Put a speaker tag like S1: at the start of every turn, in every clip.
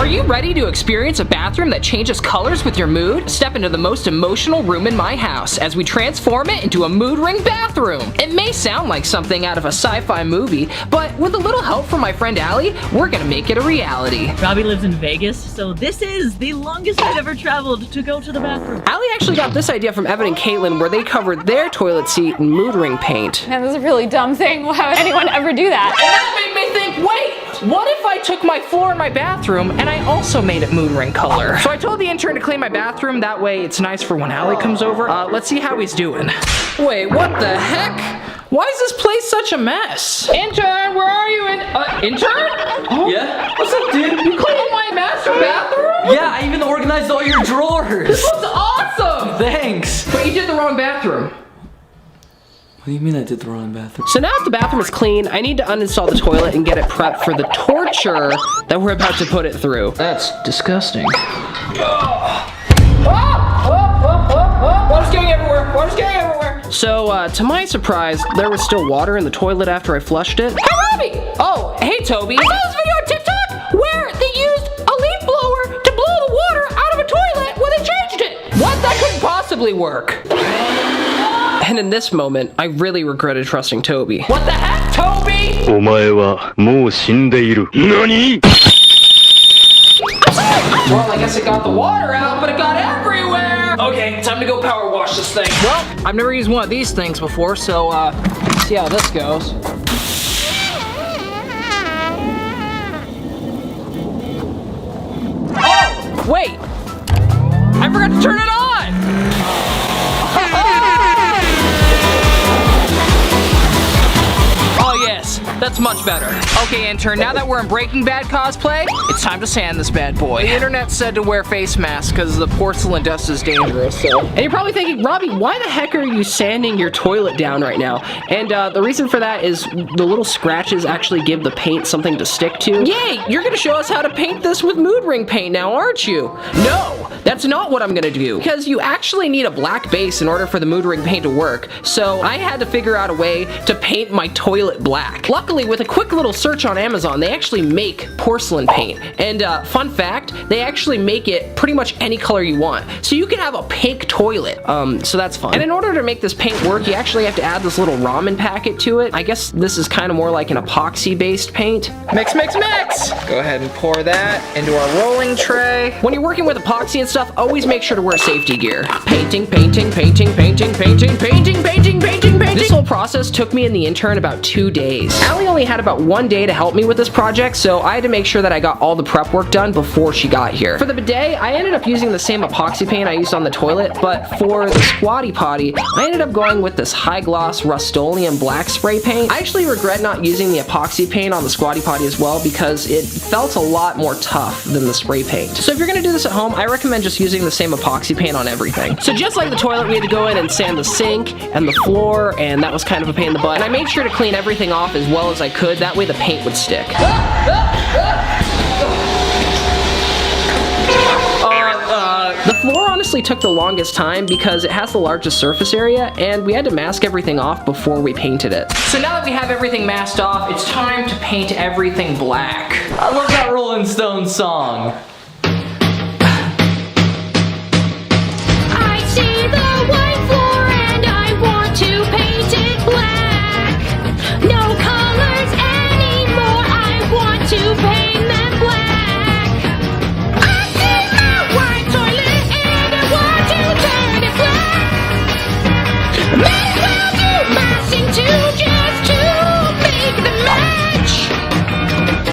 S1: Are you ready to experience a bathroom that changes colors with your mood? Step into the most emotional room in my house as we transform it into a mood ring bathroom. It may sound like something out of a sci-fi movie, but with a little help from my friend Allie, we're gonna make it a reality.
S2: Robby lives in Vegas, so this is the longest I've ever traveled to go to the bathroom.
S1: Allie actually got this idea from Evan and Caitlin, where they covered their toilet seat in mood ring paint.
S3: That was a really dumb thing. Why would anyone ever do that?
S1: And that made me think, wait, what if I took my floor in my bathroom and I also made it mood ring color? So I told the intern to clean my bathroom, that way it's nice for when Allie comes over. Let's see how he's doing. Wait, what the heck? Why is this place such a mess? Intern, where are you? Intern? Oh,
S4: yeah? What's up, dude?
S1: You cleaned my master bathroom?
S4: Yeah, I even organized all your drawers.
S1: This looks awesome!
S4: Thanks.
S1: But you did the wrong bathroom.
S4: What do you mean I did the wrong bathroom?
S1: So now that the bathroom is clean, I need to uninstall the toilet and get it prepped for the torture that we're about to put it through. That's disgusting. Water's getting everywhere! Water's getting everywhere! So, to my surprise, there was still water in the toilet after I flushed it. Hey, Robby! Oh, hey, Toby. I saw this video on TikTok where they used a leaf blower to blow the water out of a toilet when they changed it. What? That couldn't possibly work. And in this moment, I really regretted trusting Toby. What the heck, Toby?
S5: お前はもう死んでいる。何?
S1: Well, I guess it got the water out, but it got everywhere. Okay, time to go power wash this thing. Well, I've never used one of these things before, so let's see how this goes. Oh, wait. I forgot to turn it on. Oh yes, that's much better. Okay, intern, now that we're in Breaking Bad cosplay, it's time to sand this bad boy. The internet said to wear face masks because the porcelain dust is dangerous, so. And you're probably thinking, Robby, why the heck are you sanding your toilet down right now? And the reason for that is the little scratches actually give the paint something to stick to. Yay, you're gonna show us how to paint this with mood ring paint now, aren't you? No, that's not what I'm gonna do, because you actually need a black base in order for the mood ring paint to work. So I had to figure out a way to paint my toilet black. Luckily, with a quick little search on Amazon, they actually make porcelain paint. And fun fact, they actually make it pretty much any color you want. So you can have a pink toilet. So that's fun. And in order to make this paint work, you actually have to add this little ramen packet to it. I guess this is kind of more like an epoxy-based paint. Mix, mix, mix! Go ahead and pour that into our rolling tray. When you're working with epoxy and stuff, always make sure to wear safety gear. Painting, painting, painting, painting, painting, painting, painting, painting, painting. This whole process took me and the intern about 2 days. Allie only had about 1 day to help me with this project, so I had to make sure that I got all the prep work done before she got here. For the bidet, I ended up using the same epoxy paint I used on the toilet, but for the squatty potty, I ended up going with this high gloss Rust-Oleum black spray paint. I actually regret not using the epoxy paint on the squatty potty as well because it felt a lot more tough than the spray paint. So if you're gonna do this at home, I recommend just using the same epoxy paint on everything. So just like the toilet, we had to go in and sand the sink and the floor, and that was kind of a pain in the butt. And I made sure to clean everything off as well as I could, that way the paint would stick. The floor honestly took the longest time because it has the largest surface area, and we had to mask everything off before we painted it. So now that we have everything masked off, it's time to paint everything black.
S4: I love that Rolling Stones song.
S6: I see the white floor and I want to paint it black. No colors anymore, I want to paint them black. I see the white toilet and I want to turn it black. May as well do masking too, just to make the match.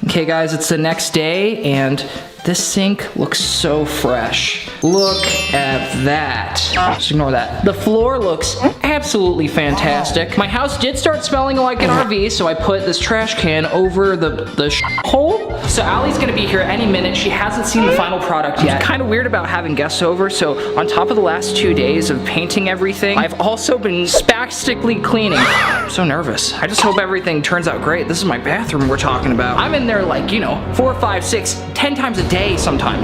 S1: Okay guys, it's the next day, and this sink looks so fresh. Look at that. Just ignore that. The floor looks absolutely fantastic. My house did start smelling like an RV, so I put this trash can over the hole. So Allie's gonna be here any minute. She hasn't seen the final product yet. It's kind of weird about having guests over, so on top of the last 2 days of painting everything, I've also been spastically cleaning. I'm so nervous. I just hope everything turns out great. This is my bathroom we're talking about. I'm in there like, you know, 4, 5, 6, 10 times a day sometimes.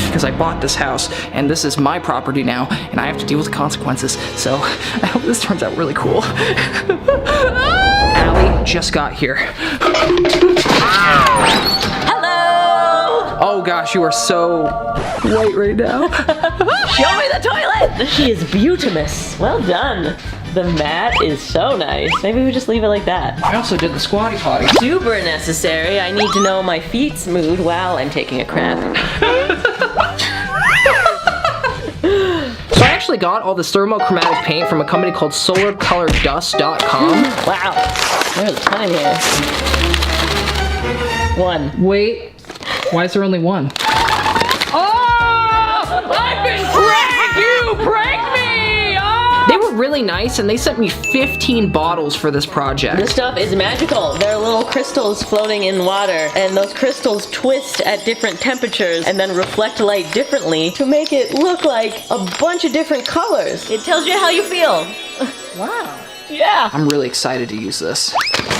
S1: Because I bought this house, and this is my property now, and I have to deal with the consequences. So I hope this turns out really cool. Allie just got here.
S2: Hello!
S1: Oh gosh, you are so white right now.
S2: Show me the toilet! She is beautimous. Well done. The mat is so nice. Maybe we just leave it like that.
S1: I also did the squatty potty.
S2: Super necessary. I need to know my feet's mood while I'm taking a crap.
S1: So I actually got all this thermochromatic paint from a company called solarcolordust.com.
S2: Wow. There's a ton in here. One.
S1: Wait, why is there only one? Oh! I've been pranked! You pranked me! Oh! They were really nice and they sent me 15 bottles for this project.
S2: This stuff is magical. There are little crystals floating in water, and those crystals twist at different temperatures and then reflect light differently to make it look like a bunch of different colors. It tells you how you feel.
S1: Wow.
S2: Yeah.
S1: I'm really excited to use this.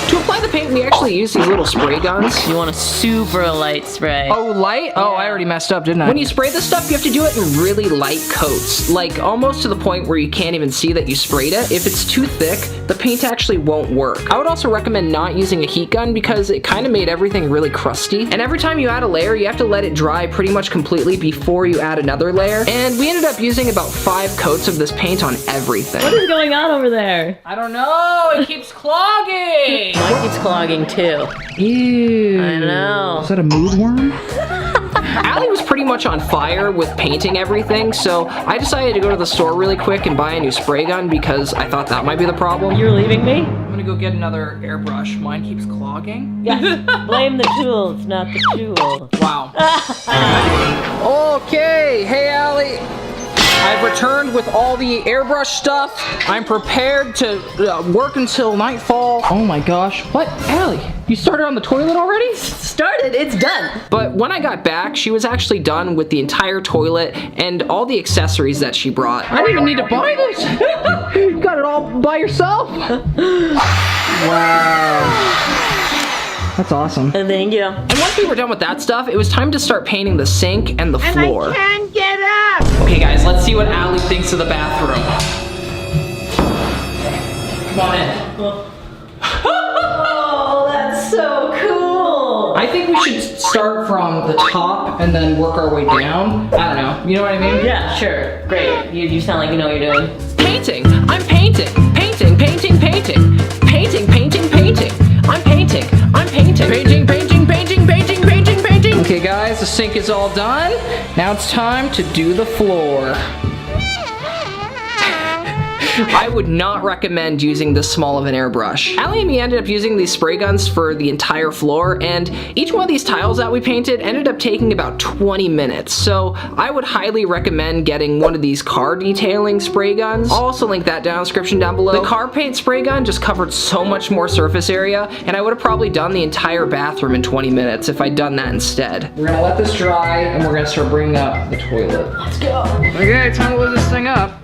S1: To apply the paint, we actually use these little spray guns.
S2: You want a super light spray.
S1: Oh, light? Oh, I already messed up, didn't I? When you spray this stuff, you have to do it in really light coats. Like, almost to the point where you can't even see that you sprayed it. If it's too thick, the paint actually won't work. I would also recommend not using a heat gun because it kind of made everything really crusty. And every time you add a layer, you have to let it dry pretty much completely before you add another layer. And we ended up using about 5 coats of this paint on everything.
S2: What is going on over there?
S1: I don't know, it keeps clogging!
S2: Mine keeps clogging too.
S1: Ew.
S2: I know.
S1: Is that a mood worm? Allie was pretty much on fire with painting everything, so I decided to go to the store really quick and buy a new spray gun because I thought that might be the problem.
S2: You're leaving me?
S1: I'm gonna go get another airbrush. Mine keeps clogging.
S2: Yes. Blame the tools, not the tool.
S1: Wow. Okay, hey Allie. I've returned with all the airbrush stuff. I'm prepared to work until nightfall. Oh my gosh. What? Allie, you started on the toilet already?
S2: Started, it's done.
S1: But when I got back, she was actually done with the entire toilet and all the accessories that she brought. I didn't even need to buy this. You got it all by yourself. Wow. That's awesome.
S2: Thank you.
S1: And once we were done with that stuff, it was time to start painting the sink and the floor.
S6: I can't get up.
S1: Okay guys, let's see what Allie thinks of the bathroom. Come on in.
S2: Oh, that's so cool.
S1: I think we should start from the top and then work our way down. I don't know, you know what I mean?
S2: Yeah, sure. Great. You sound like you know what you're doing.
S1: Painting! I'm painting! Painting, painting, painting! Painting, painting, painting! I'm painting! I'm painting! Painting, painting, painting, painting, painting, painting! Okay guys, the sink is all done. Now it's time to do the floor. I would not recommend using this small of an airbrush. Allie and me ended up using these spray guns for the entire floor, and each one of these tiles that we painted ended up taking about 20 minutes. So I would highly recommend getting one of these car detailing spray guns. I'll also link that down in the description down below. The car paint spray gun just covered so much more surface area, and I would have probably done the entire bathroom in 20 minutes if I'd done that instead. We're gonna let this dry, and we're gonna start bringing up the toilet.
S2: Let's go.
S1: Okay, time to load this thing up.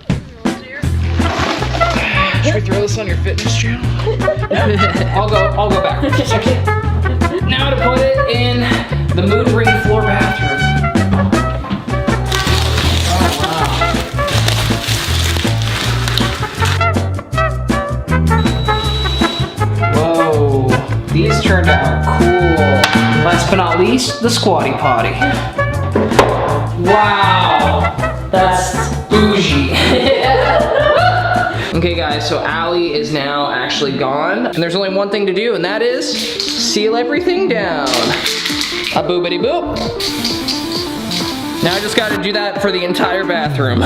S1: Should we throw this on your fitness channel? I'll go back. Okay. Now to put it in the mood ring floor bathroom. Oh, wow. Whoa, these turned out cool. Last but not least, the squatty potty. Wow, that's bougie. Okay guys, so Allie is now actually gone, and there's only one thing to do, and that is seal everything down. A boobity boop. Now I just gotta do that for the entire bathroom.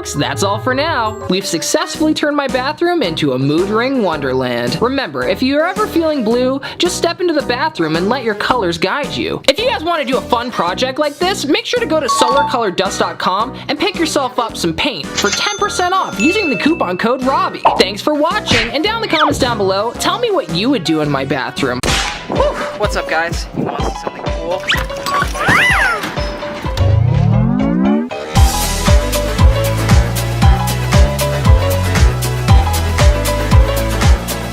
S1: folks, that's all for now. We've successfully turned my bathroom into a mood ring wonderland. Remember, if you're ever feeling blue, just step into the bathroom and let your colors guide you. If you guys want to do a fun project like this, make sure to go to solarcoloredust.com and pick yourself up some paint for 10% off using the coupon code Robby. Thanks for watching, and down in the comments down below, tell me what you would do in my bathroom. Whew. What's up, guys? You want to see something cool?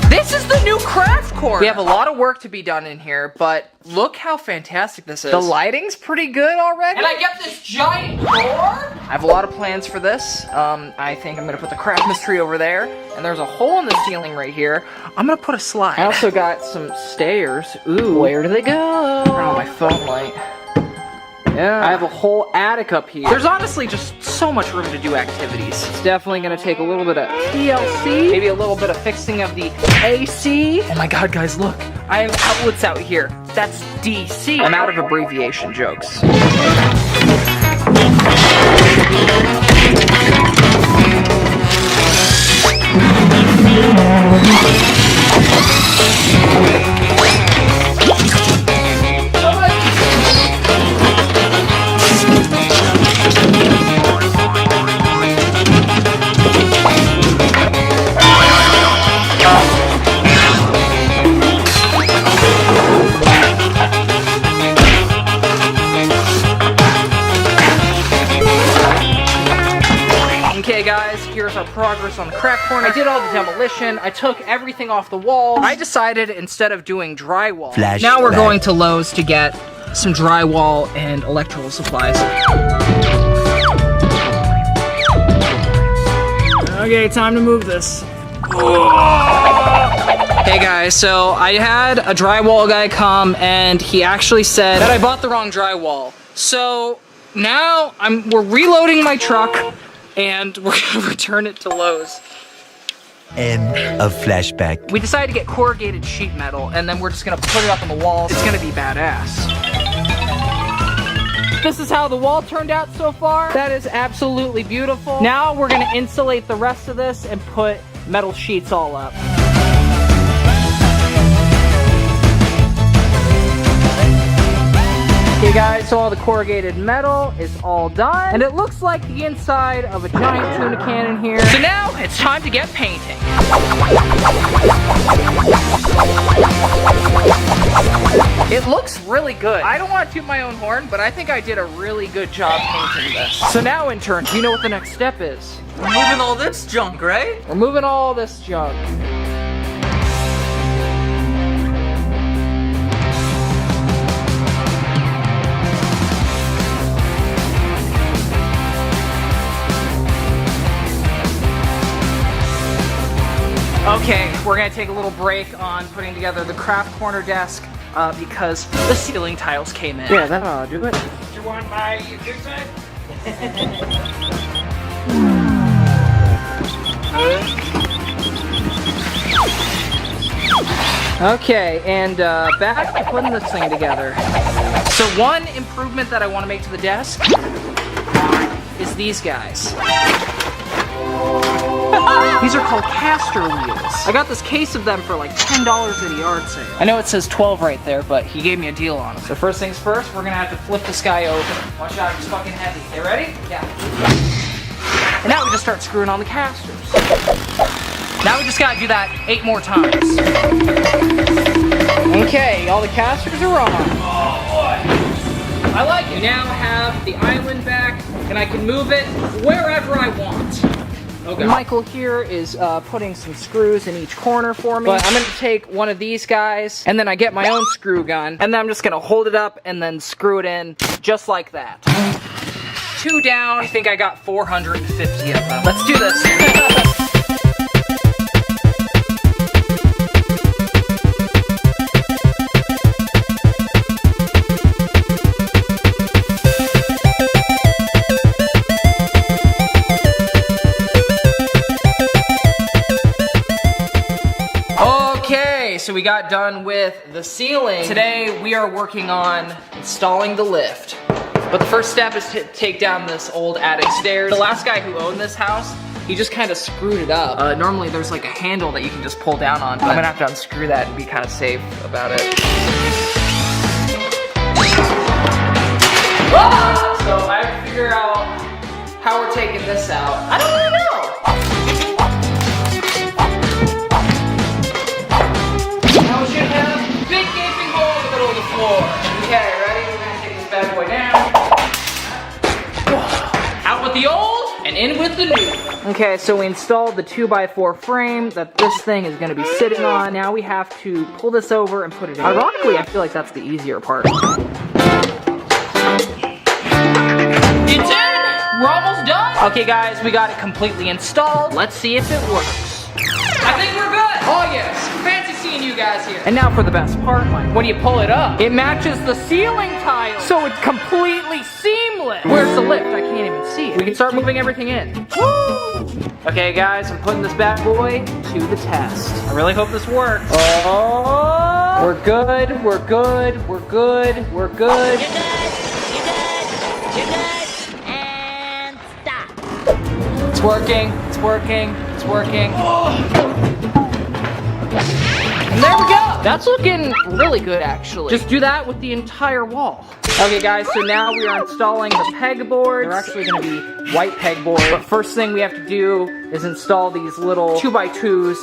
S1: This is the new craft corner. We have a lot of work to be done in here, but look how fantastic this is. The lighting's pretty good already. And I get this giant door. I have a lot of plans for this. I think I'm gonna put the Christmas tree over there, and there's a hole in the ceiling right here. I'm gonna put a slide. I also got some stairs. Ooh, where do they go? Turn on my phone light. Yeah. I have a whole attic up here. There's honestly just so much room to do activities. It's definitely gonna take a little bit of TLC, maybe a little bit of fixing of the AC. Oh my god, guys, look. I have outlets out here. That's DC. I'm out of abbreviation jokes. Okay guys, here's our progress on the craft corner. I did all the demolition, I took everything off the walls. I decided instead of doing drywall, now we're going to Lowe's to get some drywall and electrical supplies. Okay, time to move this. Hey guys, so I had a drywall guy come and he actually said that I bought the wrong drywall. So now we're reloading my truck and we're gonna return it to Lowe's.
S7: End of flashback.
S1: We decided to get corrugated sheet metal and then we're just gonna put it up on the walls. It's gonna be badass. This is how the wall turned out so far. That is absolutely beautiful. Now we're gonna insulate the rest of this and put metal sheets all up. Okay guys, so all the corrugated metal is all done, and it looks like the inside of a giant tuna can in here. So now it's time to get painting. It looks really good. I don't want to toot my own horn, but I think I did a really good job painting this. So now, intern, do you know what the next step is?
S4: We're moving all this junk, right?
S1: We're moving all this junk. Okay, we're gonna take a little break on putting together the craft corner desk because the ceiling tiles came in. Yeah, that'll do it. You want my pizza? Okay, and back to putting this thing together. So one improvement that I want to make to the desk is these guys. These are called caster wheels. I got this case of them for like $10 at a yard sale. I know it says 12 right there, but he gave me a deal on them. So first things first, we're gonna have to flip this guy over. Watch out, it's fucking heavy. Okay, ready? Yeah. And now we just start screwing on the casters. Now we just gotta do that 8 more times. Okay, all the casters are on. Oh boy. I like it. We now have the island back, and I can move it wherever I want. Okay. Michael here is putting some screws in each corner for me. But I'm gonna take one of these guys, and then I get my own screw gun, and then I'm just gonna hold it up and then screw it in just like that. 2 down. I think I got 450 of them. Let's do this. So we got done with the ceiling. Today we are working on installing the lift. But the first step is to take down this old attic stairs. The last guy who owned this house, he just kind of screwed it up. Normally there's like a handle that you can just pull down on. But I'm gonna have to unscrew that and be kind of safe about it. Whoa! So I have to figure out how we're taking this out. I don't really know. Now we should have a big gaping hole in the middle of the floor. Okay, ready? We're gonna take this bad boy down. Out with the old and in with the new. Okay, so we installed the 2x4 frame that this thing is gonna be sitting on. Now we have to pull this over and put it in. Ironically, I feel like that's the easier part. It's in! We're almost done! Okay guys, we got it completely installed. Let's see if it works. I think we're good! Oh yes, fancy seeing you guys here. And now for the best part, when you pull it up, it matches the ceiling tile, so it's completely seamless. Where's the lift? I can't even see it. We can start moving everything in. Woo! Okay guys, I'm putting this bad boy to the test. I really hope this works. Oh! We're good, we're good, we're good, we're good.
S2: You're good. You're good. And stop.
S1: It's working, it's working, it's working. And there we go. That's looking really good, actually. Just do that with the entire wall. Okay, guys, so now we are installing the pegboards. They're actually gonna be white pegboards. But first thing we have to do is install these little 2x2s.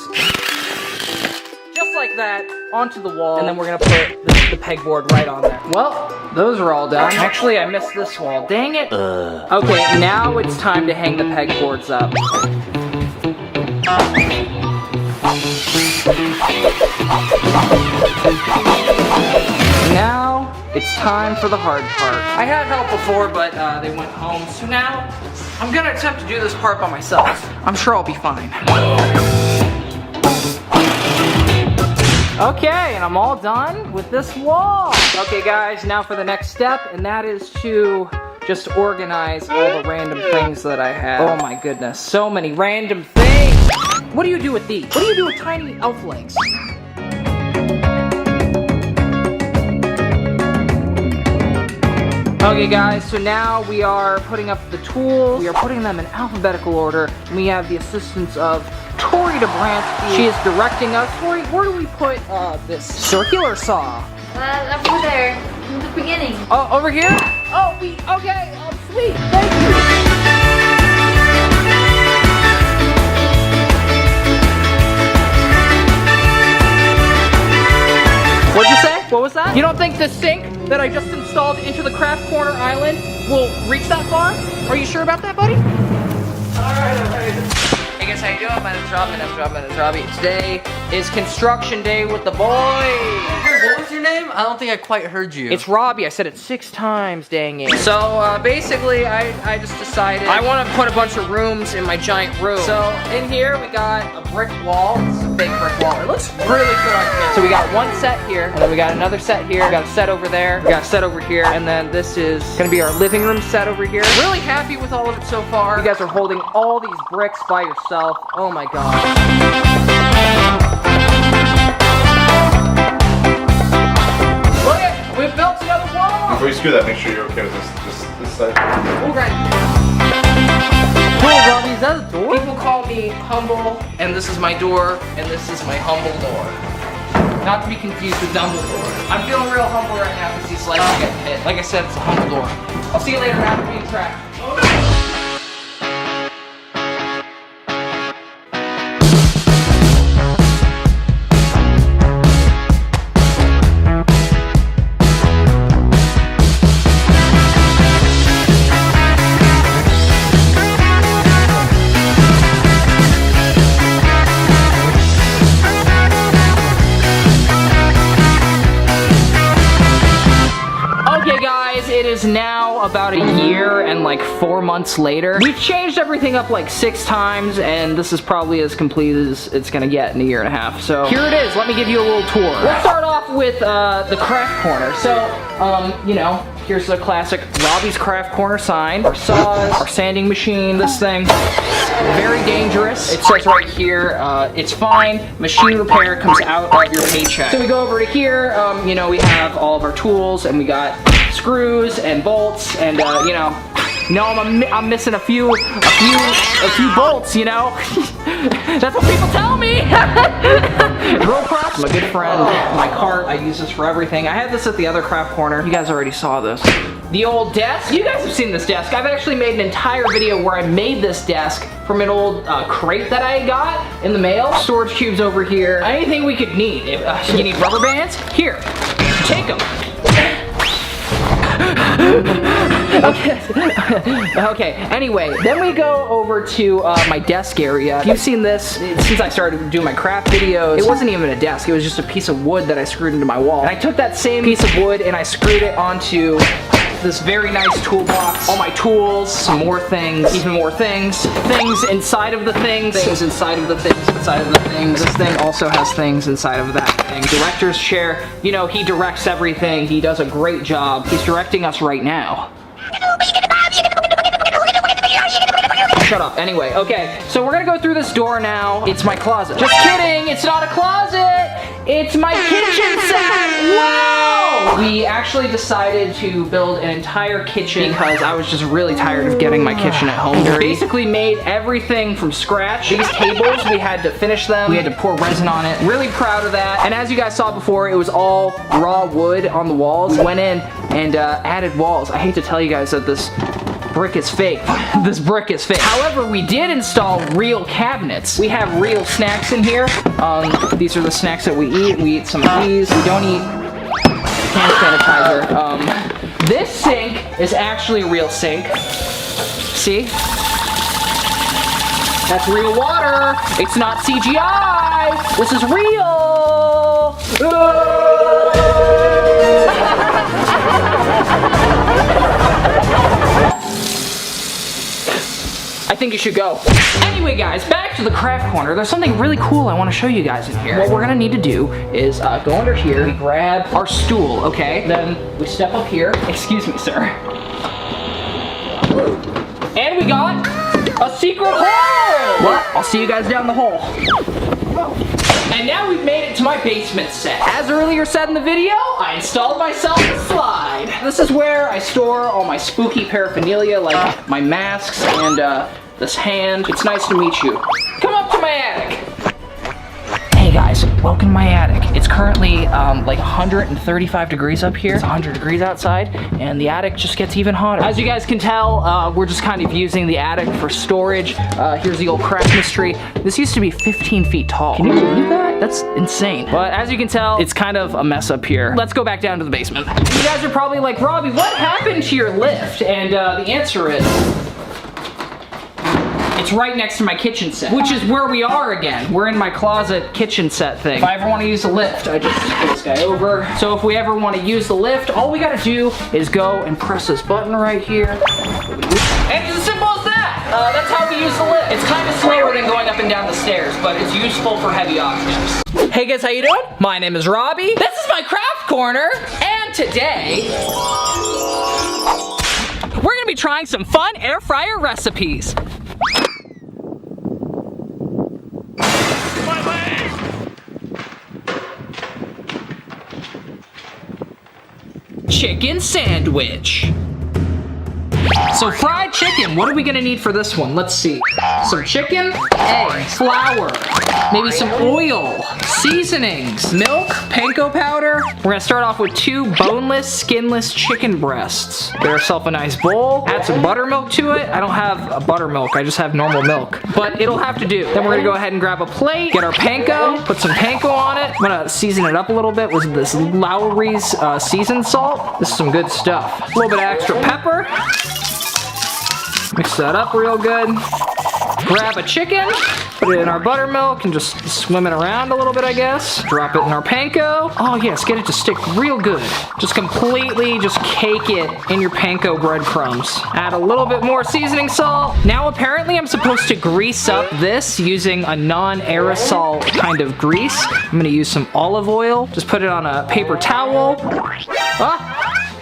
S1: Just like that, onto the wall. And then we're gonna put the pegboard right on there. Well, those are all done. Actually, I missed this wall. Dang it. Okay, now it's time to hang the pegboards up. Now, it's time for the hard part. I had help before, but they went home. So now, I'm gonna attempt to do this part by myself. I'm sure I'll be fine. Okay, and I'm all done with this wall. Okay guys, now for the next step, and that is to just organize all the random things that I have. Oh my goodness, so many random things. What do you do with these? What do you do with tiny elf legs? Okay guys, so now we are putting up the tools. We are putting them in alphabetical order. And we have the assistance of Tori DeBransky. She is directing us. Tori, where do we put this circular saw?
S3: Over there, in the beginning.
S1: Oh, over here? Oh, okay, sweet, thank you. What'd you say? What was that? You don't think the sink that I just installed into the craft corner island will reach that far? Are you sure about that, buddy? Alright. Hey guys, how you doing? My name's Robby. Today is construction day with the boys.
S4: What was your name? I don't think I quite heard you.
S1: It's Robby. I said it 6 times, dang it. So basically, I just decided I want to put a bunch of rooms in my giant room. So in here, we got a brick wall. It's a big brick wall. It looks really good on here. So we got one set here, and then we got another set here. We got a set over there. We got a set over here, and then this is gonna be our living room set over here. Really happy with all of it so far. You guys are holding all these bricks by yourself. Oh my god. We've built another wall!
S8: Before you screw that, make sure you're okay with this side.
S1: Okay. Cool, Robby, is that a door? People call me humble, and this is my door, and this is my humble door. Not to be confused with Dumbledore. I'm feeling real humble right now because he's like getting hit. Like I said, it's a humble door. I'll see you later after being trapped. It is now about a year and like 4 months later. We've changed everything up like 6 times, and this is probably as complete as it's gonna get in a year and a half. So here it is. Let me give you a little tour. Let's start off with the craft corner. So, you know, Here's the classic Robby's Craft Corner sign. Our saws, our sanding machine, this thing. Very dangerous. It says right here, it's fine. Machine repair comes out of your paycheck. So we go over to here, you know, we have all of our tools and we got screws and bolts and, you know, I'm missing a few bolts, you know? That's what people tell me! Real props, my good friend, my cart, I use this for everything. I had this at the other craft corner. You guys already saw this. The old desk, you guys have seen this desk. I've actually made an entire video where I made this desk from an old crate that I got in the mail. Storage cubes over here. Anything we could need. If you need rubber bands, here, take them. Okay, anyway, then we go over to my desk area. If you've seen this, since I started doing my craft videos, it wasn't even a desk, it was just a piece of wood that I screwed into my wall. And I took that same piece of wood and I screwed it onto this very nice toolbox. All my tools, some more things, even more things. Things inside of the things, things inside of the things, inside of the things. This thing also has things inside of that thing. Director's chair, you know, he directs everything. He does a great job. He's directing us right now. Shut up. Anyway, okay, so we're gonna go through this door now. It's my closet. Just kidding, it's not a closet. It's my kitchen set. Wow! We actually decided to build an entire kitchen because I was just really tired of getting my kitchen at home dirty. Basically made everything from scratch. These tables, we had to finish them. We had to pour resin on it. Really proud of that. And as you guys saw before, it was all raw wood on the walls. We went in and added walls. I hate to tell you guys that this brick is fake. This brick is fake. However, we did install real cabinets. We have real snacks in here. These are the snacks that we eat. We eat some of these. We don't eat hand sanitizer. This sink is actually a real sink. See? That's real water. It's not CGI. This is real. I think you should go. Anyway guys, back to the craft corner. There's something really cool I want to show you guys in here. What we're gonna need to do is go under here, we grab our stool, okay? Then we step up here. Excuse me, sir. And we got a secret hole! Well, I'll see you guys down the hole. And now we've made it to my basement set. As earlier said in the video, I installed myself a slide. This is where I store all my spooky paraphernalia, like my masks and this hand. It's nice to meet you. Come up to my attic. Hey guys, welcome to my attic. It's currently like 135 degrees up here. It's 100 degrees outside, and the attic just gets even hotter. As you guys can tell, we're just kind of using the attic for storage. Here's the old craft mystery. This used to be 15 feet tall. Can you believe that? That's insane. But as you can tell, it's kind of a mess up here. Let's go back down to the basement. You guys are probably like, Robby, what happened to your lift? And the answer is, it's right next to my kitchen set, which is where we are again. We're in my closet kitchen set thing. If I ever want to use a lift, I just put this guy over. So if we ever want to use the lift, all we gotta do is go and press this button right here. And it's as simple as that. That's how we use the lift. It's kind of slower than going up and down the stairs, but it's useful for heavy objects. Hey guys, how you doing? My name is Robby. This is my craft corner, and today, we're gonna be trying some fun air fryer recipes. Chicken sandwich. So fried chicken, what are we gonna need for this one? Let's see. Some chicken, egg, flour, maybe some oil, seasonings, milk, panko powder. We're gonna start off with 2 boneless, skinless chicken breasts. Get ourselves a nice bowl, add some buttermilk to it. I don't have a buttermilk, I just have normal milk, but it'll have to do. Then we're gonna go ahead and grab a plate, get our panko, put some panko on it. I'm gonna season it up a little bit with this Lowry's seasoned salt. This is some good stuff. A little bit of extra pepper. Mix that up real good. Grab a chicken, put it in our buttermilk and just swim it around a little bit, I guess. Drop it in our panko. Oh yes, get it to stick real good. Just completely just cake it in your panko breadcrumbs. Add a little bit more seasoning salt. Now apparently I'm supposed to grease up this using a non-aerosol kind of grease. I'm gonna use some olive oil. Just put it on a paper towel.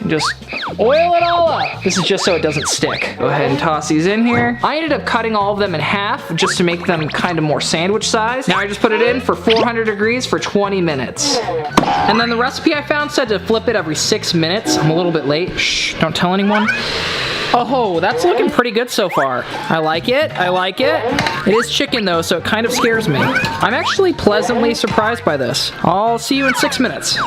S1: And just Oil it all up. This is just so it doesn't stick. Go ahead and toss these in here. I ended up cutting all of them in half just to make them kind of more sandwich size. Now I just put it in for 400 degrees for 20 minutes. And then the recipe I found said to flip it every 6 minutes. I'm a little bit late. Shh, don't tell anyone. Oh, that's looking pretty good so far. I like it, I like it. It is chicken though, so it kind of scares me. I'm actually pleasantly surprised by this. I'll see you in 6 minutes.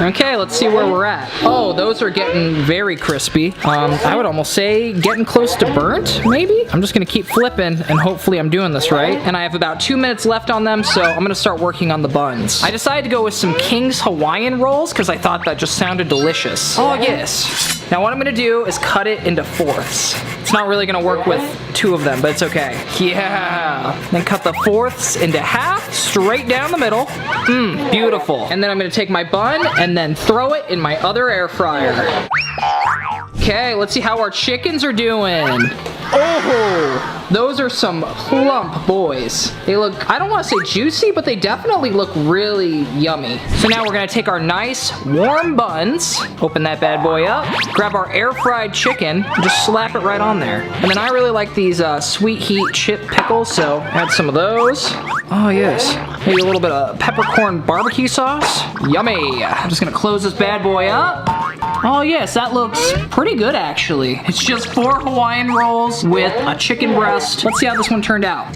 S1: Okay, let's see where we're at. Oh, those are getting very crispy. I would almost say getting close to burnt, maybe? I'm just gonna keep flipping and hopefully I'm doing this right. And I have about 2 minutes left on them, so I'm gonna start working on the buns. I decided to go with some King's Hawaiian rolls because I thought that just sounded delicious. Oh yes. Now what I'm gonna do is cut it into fourths. It's not really gonna work with 2 of them, but it's okay. Yeah. Then cut the fourths into half, straight down the middle. Beautiful. And then I'm gonna take my bun and then throw it in my other air fryer. Okay, let's see how our chickens are doing. Oh, those are some plump boys. They look, I don't want to say juicy, but they definitely look really yummy. So now we're gonna take our nice warm buns, open that bad boy up, grab our air fried chicken, and just slap it right on there. And then I really like these sweet heat chip pickles, so add some of those. Oh yes, maybe a little bit of peppercorn barbecue sauce. Yummy. I'm just gonna close this bad boy up. Oh yes, that looks pretty good actually. It's just 4 Hawaiian rolls with a chicken breast. Let's see how this one turned out.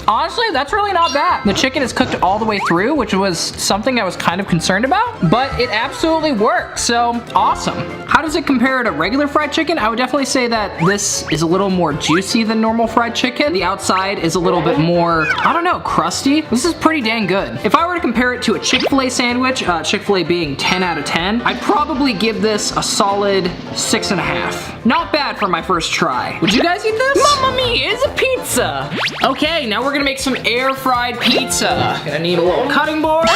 S1: Honestly, that's really not bad. The chicken is cooked all the way through, which was something I was kind of concerned about, but it absolutely worked, so awesome. How does it compare to regular fried chicken? I would definitely say that this is a little more juicy than normal fried chicken. The outside is a little bit more, I don't know, crusty. This is pretty dang good. If I were to compare it to a Chick-fil-A sandwich, Chick-fil-A being 10 out of 10, I'd probably give this a solid 6.5. Not bad for my first try. Would you guys eat this? Mamma mia, it's a pizza. Okay, now we're gonna make some air fried pizza. Gonna need a little cutting board,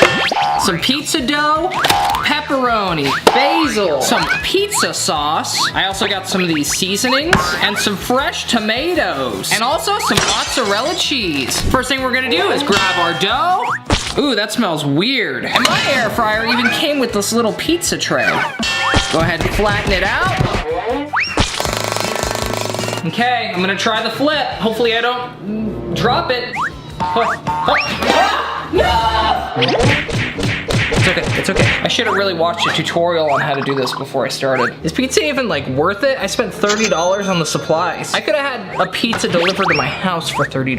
S1: some pizza dough, pepperoni, basil, some pizza sauce. I also got some of these seasonings and some fresh tomatoes and also some mozzarella cheese. First thing we're gonna do is grab our dough. Ooh, that smells weird. And my air fryer even came with this little pizza tray. Go ahead and flatten it out. Okay, I'm gonna try the flip. Hopefully I don't drop it. No! It's okay, it's okay. I should have really watched a tutorial on how to do this before I started. Is pizza even like worth it? I spent $30 on the supplies. I could have had a pizza delivered to my house for $30.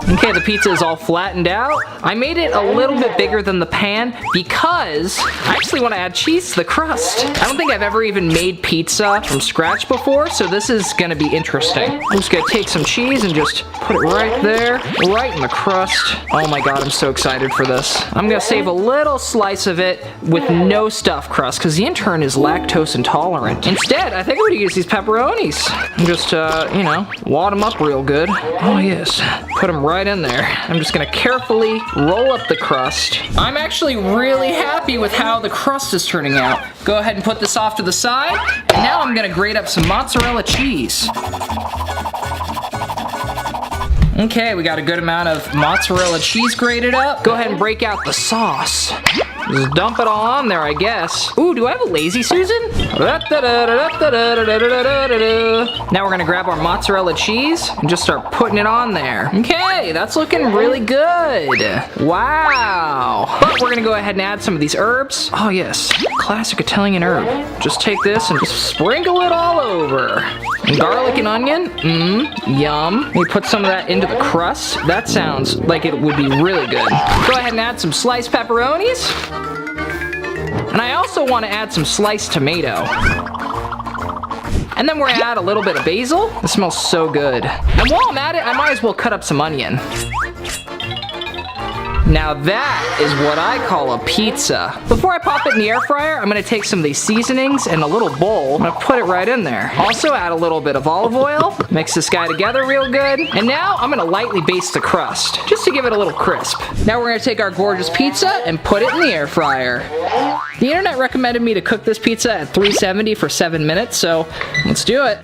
S1: Okay, the pizza is all flattened out. I made it a little bit bigger than the pan because I actually want to add cheese to the crust. I don't think I've ever even made pizza from scratch before, so this is gonna be interesting. I'm just gonna take some cheese and just put it right there, right in the crust. Oh my god, I'm so excited for this. I'm gonna save a little slice of it with no stuffed crust because the intern is lactose intolerant. Instead, I think I'm gonna use these pepperonis. And just, you know, wad them up real good. Oh yes, put them right in there. I'm just gonna carefully roll up the crust. I'm actually really happy with how the crust is turning out. Go ahead and put this off to the side, and now I'm gonna grate up some mozzarella cheese. Okay, we got a good amount of mozzarella cheese grated up. Go ahead and break out the sauce. Just dump it all on there, I guess. Ooh, do I have a lazy Susan? Now we're gonna grab our mozzarella cheese and just start putting it on there. Okay, that's looking really good. Wow. But we're gonna go ahead and add some of these herbs. Oh yes, classic Italian herb. Just take this and just sprinkle it all over. And garlic and onion, yum. We put some of that into the crust. That sounds like it would be really good. Go ahead and add some sliced pepperonis. And I also want to add some sliced tomato. And then we're gonna add a little bit of basil. It smells so good. And while I'm at it, I might as well cut up some onion. Now that is what I call a pizza. Before I pop it in the air fryer, I'm gonna take some of these seasonings and a little bowl. I'm gonna put it right in there. Also add a little bit of olive oil. Mix this guy together real good. And now I'm gonna lightly baste the crust, just to give it a little crisp. Now we're gonna take our gorgeous pizza and put it in the air fryer. The internet recommended me to cook this pizza at 370 for 7 minutes, so let's do it.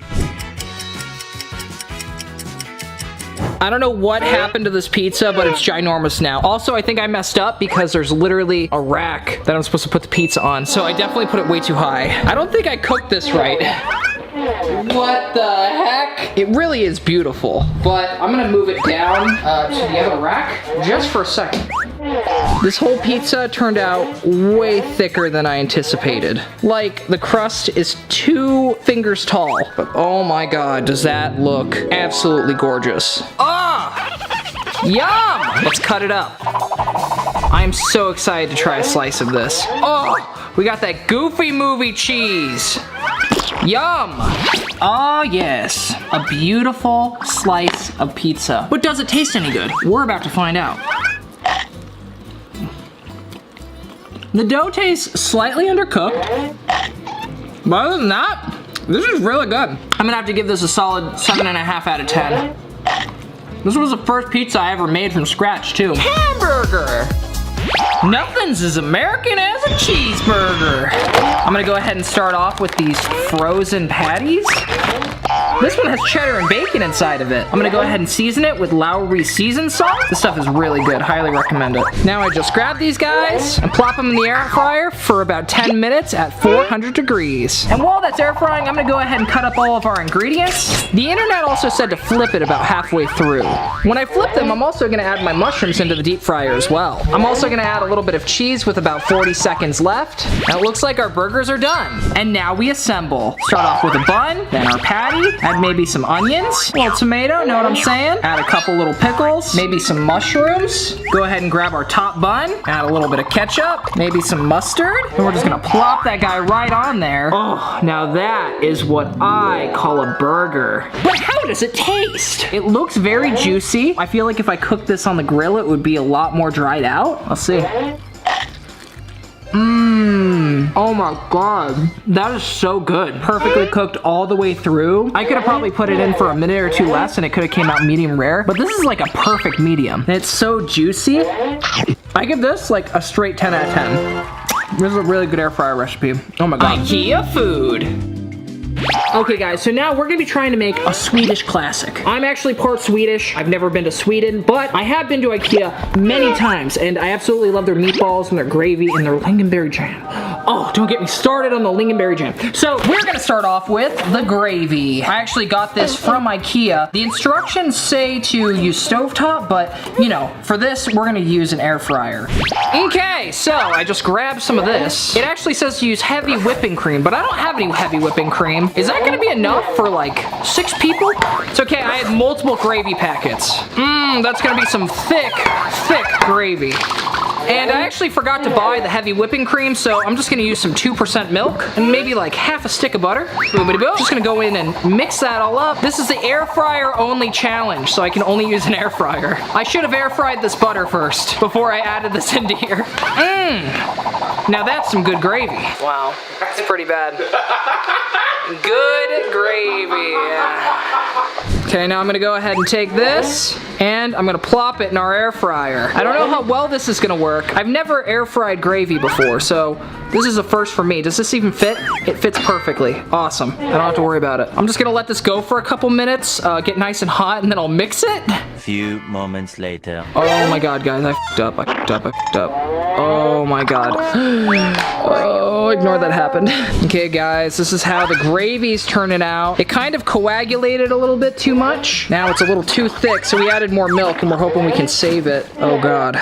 S1: I don't know what happened to this pizza, but it's ginormous now. Also, I think I messed up because there's literally a rack that I'm supposed to put the pizza on. So I definitely put it way too high. I don't think I cooked this right. What the heck? It really is beautiful, but I'm gonna move it down to the other rack just for a second. This whole pizza turned out way thicker than I anticipated. Like, the crust is 2 fingers tall. But oh my god, does that look absolutely gorgeous. Ah! Yum! Let's cut it up. I am so excited to try a slice of this. Oh, we got that Goofy Movie cheese. Yum! Oh yes, a beautiful slice of pizza. But does it taste any good? We're about to find out. The dough tastes slightly undercooked, but other than that, this is really good. I'm gonna have to give this a solid 7.5 out of 10. This was the first pizza I ever made from scratch too. Hamburger! Nothing's as American as a cheeseburger. I'm gonna go ahead and start off with these frozen patties. This one has cheddar and bacon inside of it. I'm gonna go ahead and season it with Lowry seasoned salt. This stuff is really good, highly recommend it. Now I just grab these guys and plop them in the air fryer for about 10 minutes at 400 degrees. And while that's air frying, I'm gonna go ahead and cut up all of our ingredients. The internet also said to flip it about halfway through. When I flip them, I'm also gonna add my mushrooms into the deep fryer as well. I'm also gonna add a little bit of cheese with about 40 seconds left. Now it looks like our burgers are done. And now we assemble. Start off with a bun, then our patty, add maybe some onions, a little tomato, know what I'm saying? Add a couple little pickles, maybe some mushrooms. Go ahead and grab our top bun, add a little bit of ketchup, maybe some mustard, and we're just gonna plop that guy right on there. Oh, now that is what I call a burger. But how does it taste? It looks very juicy. I feel like if I cooked this on the grill, it would be a lot more dried out. Let's see. Oh my god, that is so good. Perfectly cooked all the way through. I could have probably put it in for a minute or two less and it could have came out medium rare, but this is like a perfect medium. And it's so juicy. I give this like a straight 10 out of 10. This is a really good air fryer recipe. Oh my god. IKEA food. Okay guys, so now we're gonna be trying to make a Swedish classic. I'm actually part Swedish. I've never been to Sweden, but I have been to IKEA many times, and I absolutely love their meatballs and their gravy and their lingonberry jam. Oh, don't get me started on the lingonberry jam. So we're gonna start off with the gravy. I actually got this from IKEA. The instructions say to use stovetop, but you know, for this, we're gonna use an air fryer. Okay, so I just grabbed some of this. It actually says to use heavy whipping cream, but I don't have any heavy whipping cream. Is that gonna be enough for like 6 people? It's okay, I had multiple gravy packets. That's gonna be some thick gravy. And I actually forgot to buy the heavy whipping cream, so I'm just gonna use some 2% milk and maybe like half a stick of butter. Boom-a-dee-boom. Just gonna go in and mix that all up. This is the air fryer only challenge, so I can only use an air fryer. I should have air fried this butter first before I added this into here. Now that's some good gravy. Wow, that's pretty bad. Good gravy. Okay, now I'm gonna go ahead and take this and I'm gonna plop it in our air fryer. I don't know how well this is gonna work. I've never air fried gravy before, so this is a first for me. Does this even fit? It fits perfectly. Awesome. I don't have to worry about it. I'm just gonna let this go for a couple minutes, get nice and hot, and then I'll mix it.
S7: Few moments later.
S1: Oh my god, guys, I f***ed up. Oh my god. Oh, ignore that happened. Okay, guys, this is how the gravy's turning out. It kind of coagulated a little bit too much. Now it's a little too thick, so we added more milk and we're hoping we can save it. Oh god.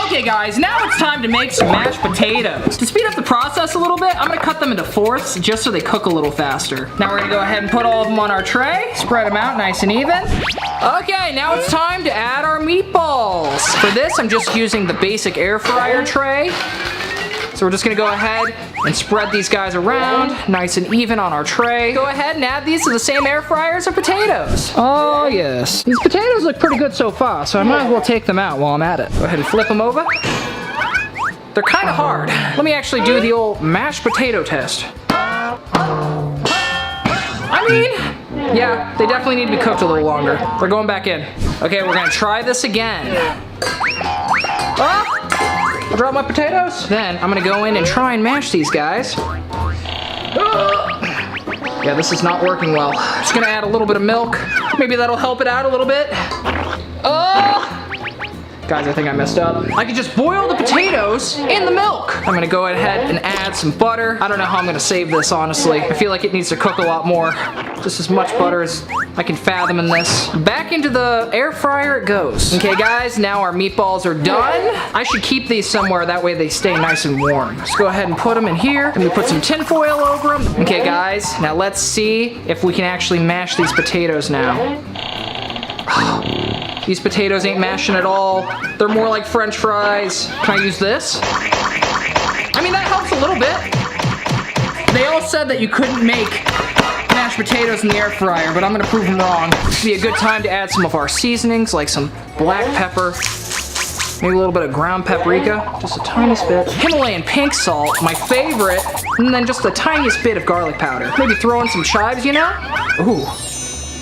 S1: Okay guys, now it's time to make some mashed potatoes. To speed up the process a little bit, I'm gonna cut them into fourths just so they cook a little faster. Now we're gonna go ahead and put all of them on our tray, spread them out nice and even. Okay, now it's time to add our meatballs. For this, I'm just using the basic air fryer tray. So we're just gonna go ahead and spread these guys around, nice and even on our tray. Go ahead and add these to the same air fryer as our potatoes. Oh yes. These potatoes look pretty good so far, so I might as well take them out while I'm at it. Go ahead and flip them over. They're kind of hard. Let me actually do the old mashed potato test. I mean, yeah, they definitely need to be cooked a little longer. They're going back in. Okay, we're gonna try this again. I dropped my potatoes. Then I'm gonna go in and try and mash these guys. Yeah, this is not working well. Just gonna add a little bit of milk. Maybe that'll help it out a little bit. Oh! Guys, I think I messed up. I could just boil the potatoes in the milk. I'm gonna go ahead and add some butter. I don't know how I'm gonna save this, honestly. I feel like it needs to cook a lot more. Just as much butter as I can fathom in this. Back into the air fryer it goes. Okay, guys, now our meatballs are done. I should keep these somewhere, that way they stay nice and warm. Let's go ahead and put them in here. And we put some tin foil over them. Okay, guys, now let's see if we can actually mash these potatoes now. These potatoes ain't mashing at all. They're more like French fries. Can I use this? I mean, that helps a little bit. They all said that you couldn't make mashed potatoes in the air fryer, but I'm gonna prove them wrong. This would be a good time to add some of our seasonings, like some black pepper, maybe a little bit of ground paprika, just a tiniest bit. Himalayan pink salt, my favorite, and then just the tiniest bit of garlic powder. Maybe throw in some chives, you know? Ooh.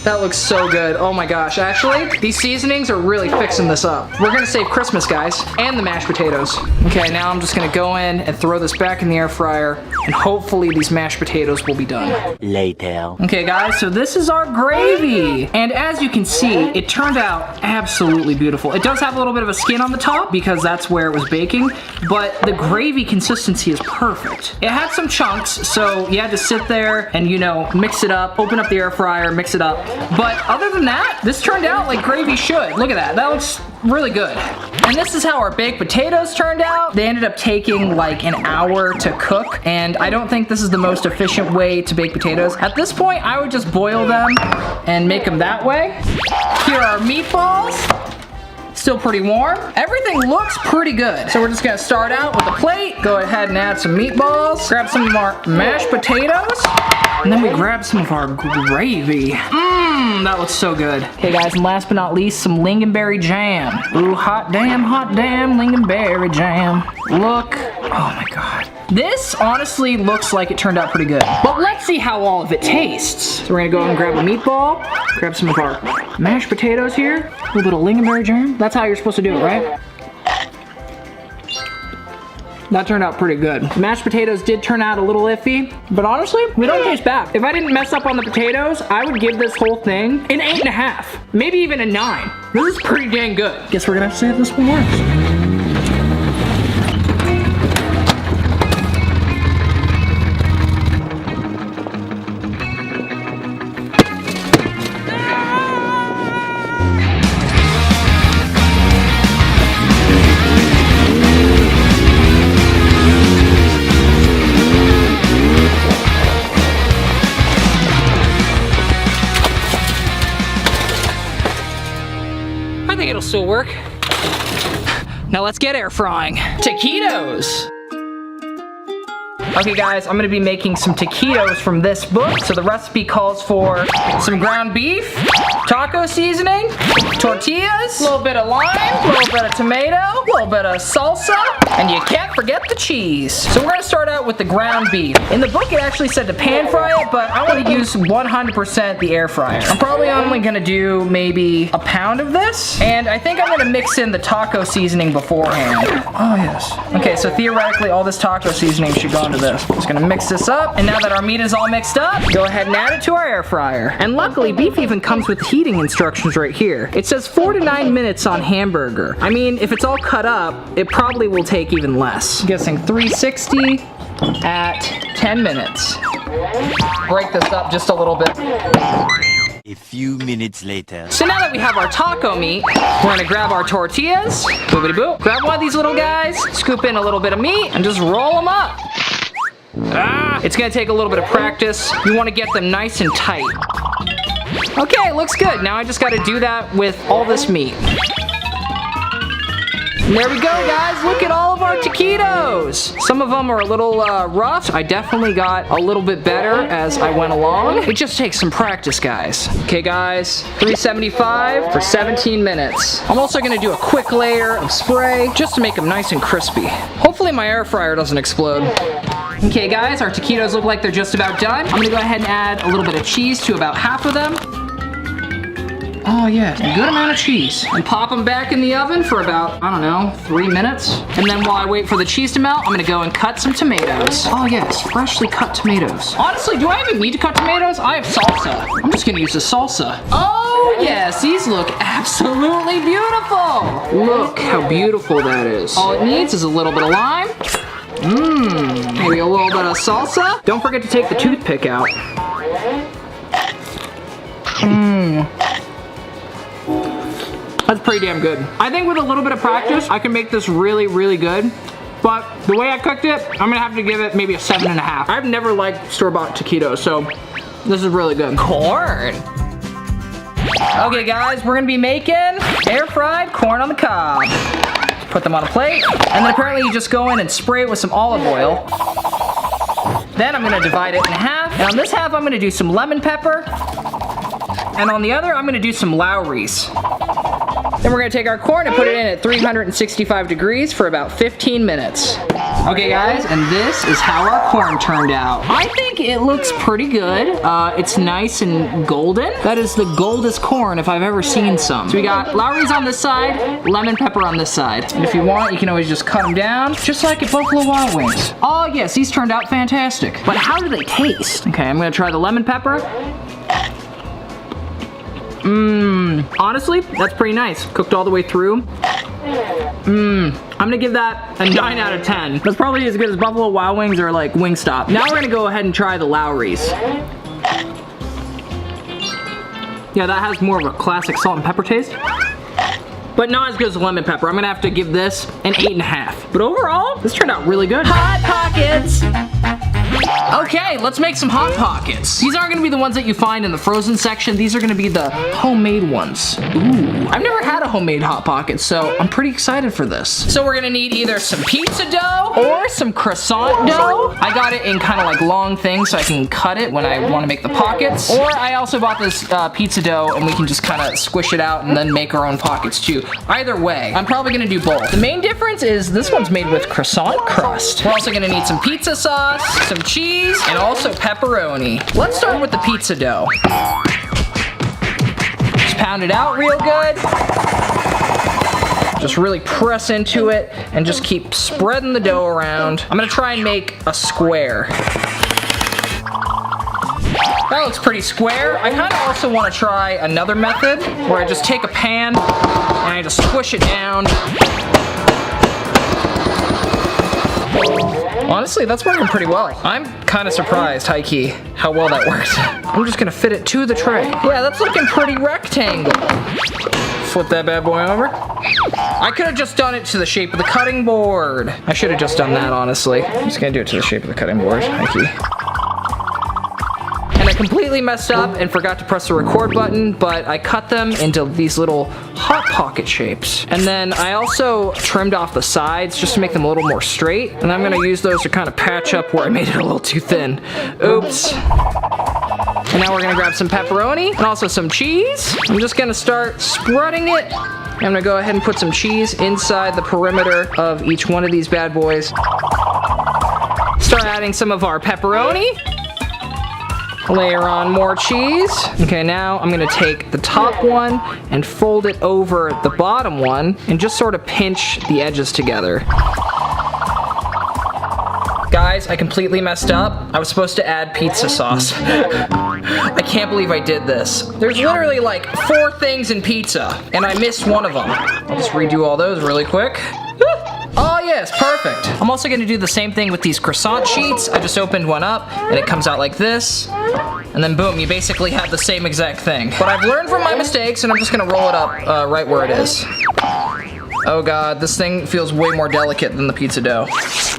S1: That looks so good. Oh my gosh. Actually, these seasonings are really fixing this up. We're gonna save Christmas, guys, and the mashed potatoes. Okay, now I'm just gonna go in and throw this back in the air fryer, and hopefully these mashed potatoes will be done.
S7: Later.
S1: Okay, guys, so this is our gravy. And as you can see, it turned out absolutely beautiful. It does have a little bit of a skin on the top because that's where it was baking, but the gravy consistency is perfect. It had some chunks, so you had to sit there and, you know, mix it up, open up the air fryer, mix it up. But other than that, this turned out like gravy should. Look at that. That looks really good. And this is how our baked potatoes turned out. They ended up taking like an hour to cook, and I don't think this is the most efficient way to bake potatoes. At this point, I would just boil them and make them that way. Here are our meatballs. Still pretty warm. Everything looks pretty good. So we're just gonna start out with a plate. Go ahead and add some meatballs. Grab some of our mashed potatoes. And then we grab some of our gravy. Mmm, that looks so good. Okay guys, and last but not least, some lingonberry jam. Ooh, hot damn, lingonberry jam. Look, oh my God. This honestly looks like it turned out pretty good. But let's see how all of it tastes. So we're gonna go and grab a meatball, grab some of our mashed potatoes here, a little bit of lingonberry jam. That's how you're supposed to do it, right? That turned out pretty good. The mashed potatoes did turn out a little iffy, but honestly, they don't taste bad. If I didn't mess up on the potatoes, I would give this whole thing an 8.5, maybe even a 9. This is pretty dang good. Guess we're gonna have to see if this one works. I think it'll still work. Now let's get air frying. Taquitos. Okay guys, I'm gonna be making some taquitos from this book. So the recipe calls for some ground beef, taco seasoning, tortillas, a little bit of lime, a little bit of tomato, a little bit of salsa, and you can't forget the cheese. So we're gonna start out with the ground beef. In the book it actually said to pan fry it, but I wanna use 100% the air fryer. I'm probably only gonna do maybe a pound of this, and I think I'm gonna mix in the taco seasoning beforehand. Oh yes. Okay, so theoretically all this taco seasoning should go into this. Just gonna mix this up, and now that our meat is all mixed up, go ahead and add it to our air fryer. And luckily, beef even comes with heating instructions right here. It says 4 to 9 minutes on hamburger. I mean, if it's all cut up, it probably will take even less. I'm guessing 360 at 10 minutes. Break this up just a little bit.
S7: A few minutes later.
S1: So now that we have our taco meat, we're gonna grab our tortillas, boopity boop, grab one of these little guys, scoop in a little bit of meat, and just roll them up. It's gonna take a little bit of practice. You wanna get them nice and tight. Okay, looks good. Now I just gotta do that with all this meat. And there we go, guys. Look at all of our taquitos. Some of them are a little rough. I definitely got a little bit better as I went along. It just takes some practice, guys. Okay, guys, 375 for 17 minutes. I'm also gonna do a quick layer of spray just to make them nice and crispy. Hopefully my air fryer doesn't explode. Okay, guys, our taquitos look like they're just about done. I'm gonna go ahead and add a little bit of cheese to about half of them. Oh yeah, a good amount of cheese. And pop them back in the oven for about, I don't know, 3 minutes. And then while I wait for the cheese to melt, I'm gonna go and cut some tomatoes. Oh yes, freshly cut tomatoes. Honestly, do I even need to cut tomatoes? I have salsa. I'm just gonna use the salsa. Oh Oh yes, these look absolutely beautiful. Look how beautiful that is. All it needs is a little bit of lime. Maybe a little bit of salsa. Don't forget to take the toothpick out. That's pretty damn good. I think with a little bit of practice, I can make this really, really good. But the way I cooked it, I'm gonna have to give it maybe a 7.5. I've never liked store-bought taquitos, so this is really good. Corn. Okay guys, we're gonna be making air-fried corn on the cob. Put them on a plate, and then apparently you just go in and spray it with some olive oil. Then I'm gonna divide it in half, and on this half I'm gonna do some lemon pepper, and on the other I'm gonna do some Lowry's. Then we're gonna take our corn and put it in at 365 degrees for about 15 minutes. Okay guys, and this is how our corn turned out. I think it looks pretty good. It's nice and golden. That is the goldest corn if I've ever seen some. So we got Lowry's on this side, lemon pepper on this side. And if you want, you can always just cut them down, just like at Buffalo Wild Wings. Oh yes, these turned out fantastic. But how do they taste? Okay, I'm gonna try the lemon pepper. Honestly, that's pretty nice. Cooked all the way through. I'm gonna give that a 9 out of 10. That's probably as good as Buffalo Wild Wings or like Wingstop. Now we're gonna go ahead and try the Lowry's. Yeah, that has more of a classic salt and pepper taste, but not as good as the lemon pepper. I'm gonna have to give this an 8.5. But overall, this turned out really good. Hot Pockets! Okay, let's make some Hot Pockets. These aren't gonna be the ones that you find in the frozen section. These are gonna be the homemade ones. Ooh, I've never had a homemade Hot Pocket, so I'm pretty excited for this. So we're gonna need either some pizza dough or some croissant dough. I got it in kind of like long things so I can cut it when I wanna make the pockets. Or I also bought this pizza dough and we can just kind of squish it out and then make our own pockets too. Either way, I'm probably gonna do both. The main difference is this one's made with croissant crust. We're also gonna need some pizza sauce, some cheese, and also pepperoni. Let's start with the pizza dough. Just pound it out real good. Just really press into it and just keep spreading the dough around. I'm gonna try and make a square. That looks pretty square. I kind of also want to try another method where I just take a pan and I just squish it down. Honestly, that's working pretty well. I'm kind of surprised, high-key, how well that worked. I'm just gonna fit it to the tray. Yeah, that's looking pretty rectangle. Flip that bad boy over. I could have just done it to the shape of the cutting board. I should have just done that, honestly. I'm just gonna do it to the shape of the cutting board, high-key. And I completely messed up and forgot to press the record button, but I cut them into these little Hot Pocket shapes. And then I also trimmed off the sides just to make them a little more straight. And I'm gonna use those to kind of patch up where I made it a little too thin. Oops. And now we're gonna grab some pepperoni and also some cheese. I'm just gonna start spreading it. I'm gonna go ahead and put some cheese inside the perimeter of each one of these bad boys. Start adding some of our pepperoni. Layer on more cheese. Okay, now I'm gonna take the top one and fold it over the bottom one and just sort of pinch the edges together. Guys, I completely messed up. I was supposed to add pizza sauce. I can't believe I did this. There's literally like 4 things in pizza, and I missed one of them. I'll just redo all those really quick. Oh yes, perfect. I'm also gonna do the same thing with these croissant sheets. I just opened one up and it comes out like this. And then boom, you basically have the same exact thing. But I've learned from my mistakes and I'm just gonna roll it up right where it is. Oh god, this thing feels way more delicate than the pizza dough.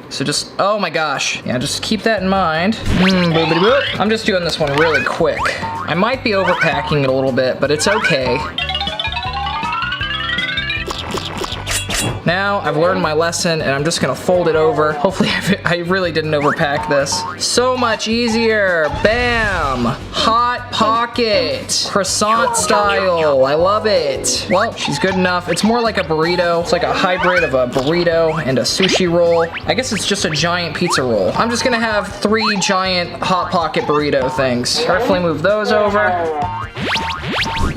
S1: So just, oh my gosh. Yeah, just keep that in mind. Boopity boop. I'm just doing this one really quick. I might be overpacking it a little bit, but it's okay. Now I've learned my lesson and I'm just gonna fold it over. Hopefully I really didn't overpack this. So much easier. Bam! Hot Pocket. Croissant style. I love it. Well, she's good enough. It's more like a burrito. It's like a hybrid of a burrito and a sushi roll. I guess it's just a giant pizza roll. I'm just gonna have 3 giant Hot Pocket burrito things. Carefully move those over.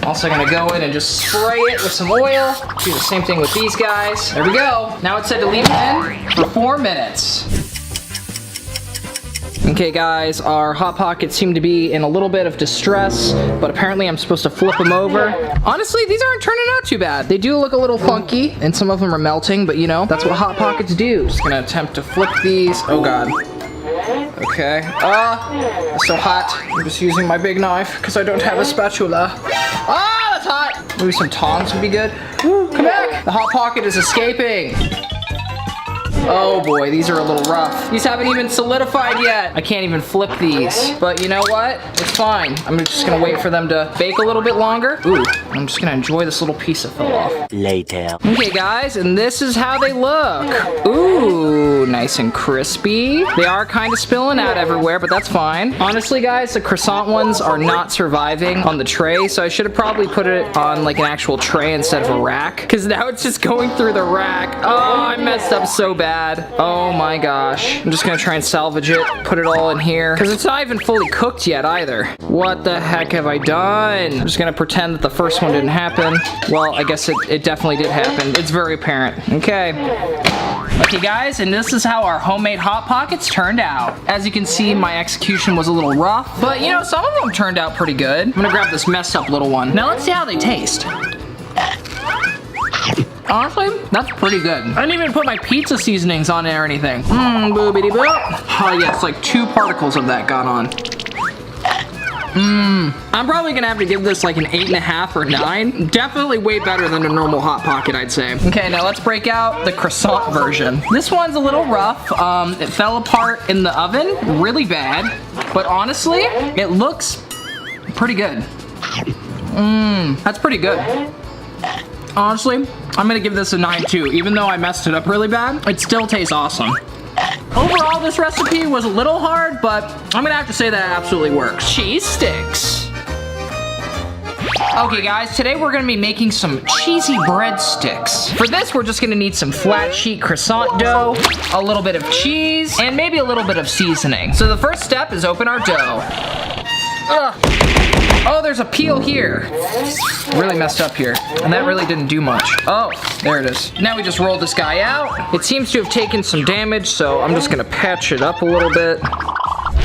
S1: Also gonna go in and just spray it with some oil. Do the same thing with these guys. There we go. Now it's said to leave it in for 4 minutes. Okay guys, our Hot Pockets seem to be in a little bit of distress, but apparently I'm supposed to flip them over. Honestly, these aren't turning out too bad. They do look a little funky, and some of them are melting, but you know, that's what Hot Pockets do. Just gonna attempt to flip these. Oh god. Okay. It's so hot. I'm just using my big knife because I don't have a spatula. That's hot. Maybe some tongs would be good. Woo, come back. The Hot Pocket is escaping. Oh boy, these are a little rough. These haven't even solidified yet. I can't even flip these. But you know what? It's fine. I'm just gonna wait for them to bake a little bit longer. Ooh, I'm just gonna enjoy this little piece that fell off.
S7: Later.
S1: Okay guys, and this is how they look. Ooh, nice and crispy. They are kind of spilling out everywhere, but that's fine. Honestly guys, the croissant ones are not surviving on the tray, so I should have probably put it on like an actual tray instead of a rack, because now it's just going through the rack. Oh, I messed up so bad. Oh my gosh. I'm just gonna try and salvage it, put it all in here, because it's not even fully cooked yet either. What the heck have I done? I'm just gonna pretend that the first one didn't happen. Well, I guess it definitely did happen. It's very apparent. Okay. Okay guys, and this is how our homemade Hot Pockets turned out. As you can see, my execution was a little rough, but you know, some of them turned out pretty good. I'm gonna grab this messed up little one. Now let's see how they taste. Honestly, that's pretty good. I didn't even put my pizza seasonings on it or anything. Boobity boop. Oh yes, like 2 particles of that got on. I'm probably gonna have to give this like an 8.5 or 9. Definitely way better than a normal Hot Pocket, I'd say. Okay, now let's break out the croissant version. This one's a little rough. It fell apart in the oven really bad, but honestly, it looks pretty good. That's pretty good. Honestly, I'm gonna give this a 9 too. Even though I messed it up really bad, it still tastes awesome. Overall, this recipe was a little hard, but I'm gonna have to say that it absolutely works. Cheese sticks. Okay guys, today we're gonna be making some cheesy breadsticks. For this, we're just gonna need some flat sheet croissant dough, a little bit of cheese, and maybe a little bit of seasoning. So the first step is open our dough. Oh, there's a peel here. Really messed up here. And that really didn't do much. Oh, there it is. Now we just roll this guy out. It seems to have taken some damage, so I'm just gonna patch it up a little bit.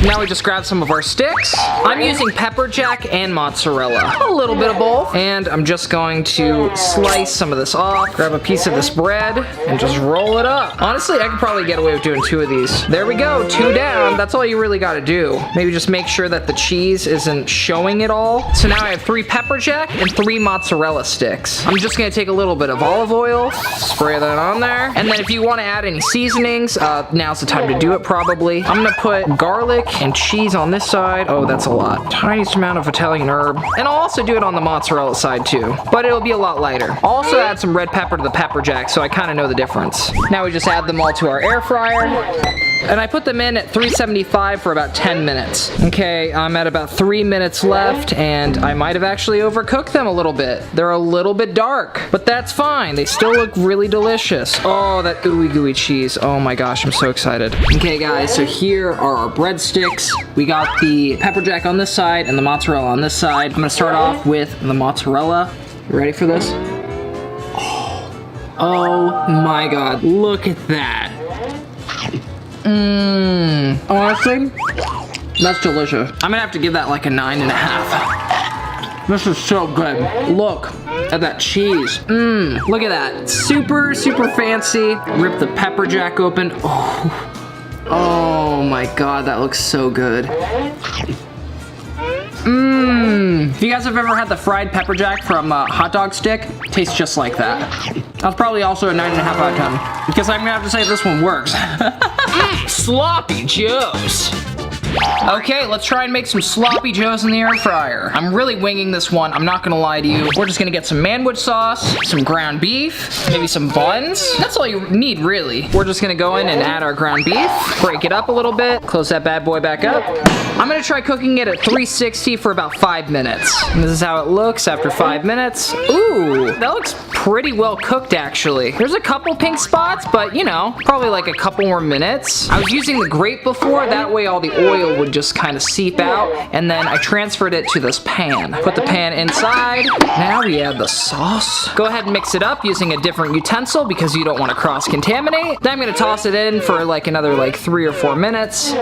S1: Now we just grab some of our sticks. I'm using pepper jack and mozzarella. A little bit of both. And I'm just going to slice some of this off, grab a piece of this bread, and just roll it up. Honestly, I could probably get away with doing 2 of these. There we go, 2 down. That's all you really gotta do. Maybe just make sure that the cheese isn't showing it all. So now I have 3 pepper jack and 3 mozzarella sticks. I'm just gonna take a little bit of olive oil, spray that on there. And then if you wanna add any seasonings, now's the time to do it probably. I'm gonna put garlic and cheese on this side. Oh, that's a lot. Tiniest amount of Italian herb. And I'll also do it on the mozzarella side too, but it'll be a lot lighter. I'll also add some red pepper to the pepper jack, so I kind of know the difference. Now we just add them all to our air fryer. And I put them in at 375 for about 10 minutes. Okay, I'm at about 3 minutes left, and I might have actually overcooked them a little bit. They're a little bit dark, but that's fine. They still look really delicious. Oh, that ooey gooey cheese. Oh my gosh, I'm so excited. Okay guys, so here are our breadsticks. We got the pepper jack on this side and the mozzarella on this side. I'm gonna start off with the mozzarella. You ready for this? Oh my god, look at that. Honestly, that's delicious. I'm gonna have to give that like a 9.5. This is so good. Look at that cheese. Look at that. Super, super fancy. Rip the pepper jack open. Oh my god, that looks so good. If you guys have ever had the fried pepper jack from Hot Dog Stick, tastes just like that. That's probably also a 9.5 out of 10. Because I'm gonna have to say this one works. Sloppy Joes. Okay, let's try and make some sloppy joes in the air fryer. I'm really winging this one, I'm not gonna lie to you. We're just gonna get some manwood sauce, some ground beef, maybe some buns. That's all you need, really. We're just gonna go in and add our ground beef, break it up a little bit, close that bad boy back up. I'm gonna try cooking it at 360 for about 5 minutes. And this is how it looks after 5 minutes. Ooh, that looks pretty well cooked actually. There's a couple pink spots, but you know, probably like a couple more minutes. I was using the grate before, that way all the oil would just kind of seep out, and then I transferred it to this pan. Put the pan inside. Now we add the sauce. Go ahead and mix it up using a different utensil because you don't want to cross-contaminate. Then I'm gonna toss it in for like another 3 or 4 minutes.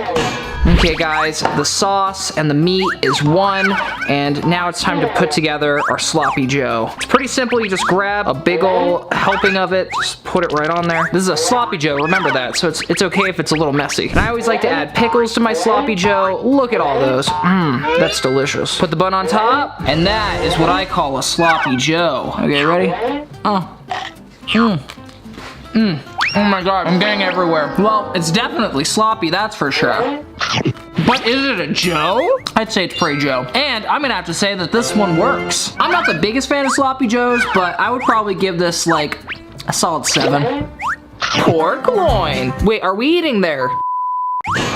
S1: Okay guys, the sauce and the meat is one, and now it's time to put together our sloppy joe. It's pretty simple, you just grab a big ol' helping of it, just put it right on there. This is a sloppy joe, remember that, so it's okay if it's a little messy. And I always like to add pickles to my sloppy joe. Look at all those. That's delicious. Put the bun on top, and that is what I call a sloppy joe. Okay, ready? Oh my god, I'm getting everywhere. Well, it's definitely sloppy, that's for sure. But is it a joe? I'd say it's pretty joe. And I'm gonna have to say that this one works. I'm not the biggest fan of sloppy joes, but I would probably give this like a solid 7. Pork loin. Wait, are we eating there?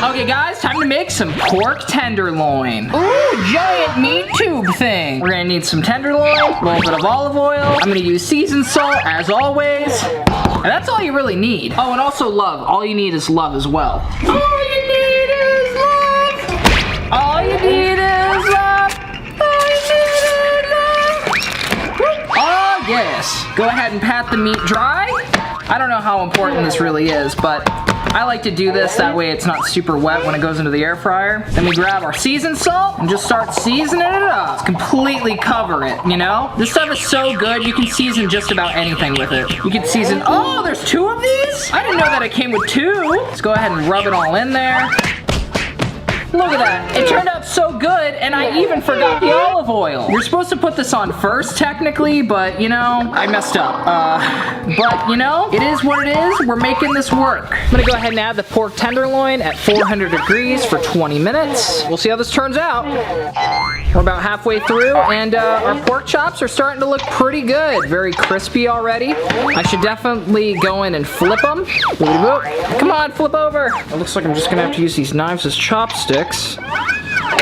S1: Okay guys, time to make some pork tenderloin. Ooh, giant meat tube thing. We're gonna need some tenderloin, a little bit of olive oil. I'm gonna use seasoned salt as always. And that's all you really need. Oh, and also love. All you need is love as well. All you need is love. All you need is love. All you need is love. Oh yes. Go ahead and pat the meat dry. I don't know how important this really is, but I like to do this, that way it's not super wet when it goes into the air fryer. Then we grab our seasoned salt and just start seasoning it up. Completely cover it, you know? This stuff is so good, you can season just about anything with it. You can season, oh, there's 2 of these? I didn't know that it came with 2. Let's go ahead and rub it all in there. Look at that. It turned out so good, and I even forgot the olive oil. You're supposed to put this on first, technically, but, you know, I messed up. But, you know, it is what it is. We're making this work. I'm gonna go ahead and add the pork tenderloin at 400 degrees for 20 minutes. We'll see how this turns out. We're about halfway through, and our pork chops are starting to look pretty good. Very crispy already. I should definitely go in and flip them. Come on, flip over. It looks like I'm just gonna have to use these knives as chopsticks.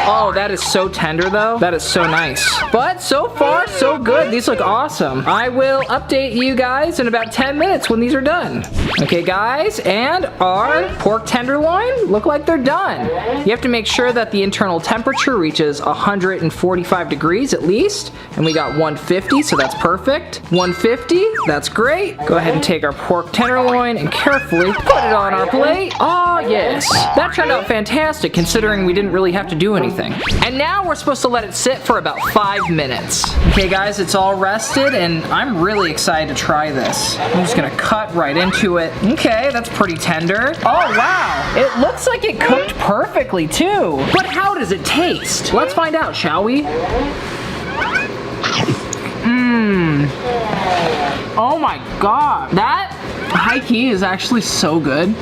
S1: Oh, that is so tender though. That is so nice. But so far, so good. These look awesome. I will update you guys in about 10 minutes when these are done. Okay guys, and our pork tenderloin look like they're done. You have to make sure that the internal temperature reaches 145 degrees at least. And we got 150, so that's perfect. 150, that's great. Go ahead and take our pork tenderloin and carefully put it on our plate. Oh yes, that turned out fantastic considering we didn't really have to do anything. And now we're supposed to let it sit for about 5 minutes. Okay guys, it's all rested and I'm really excited to try this. I'm just gonna cut right into it. Okay, that's pretty tender. Oh wow, it looks like it cooked perfectly too. But how does it taste? Let's find out, shall we? Oh my god, that high key is actually so good.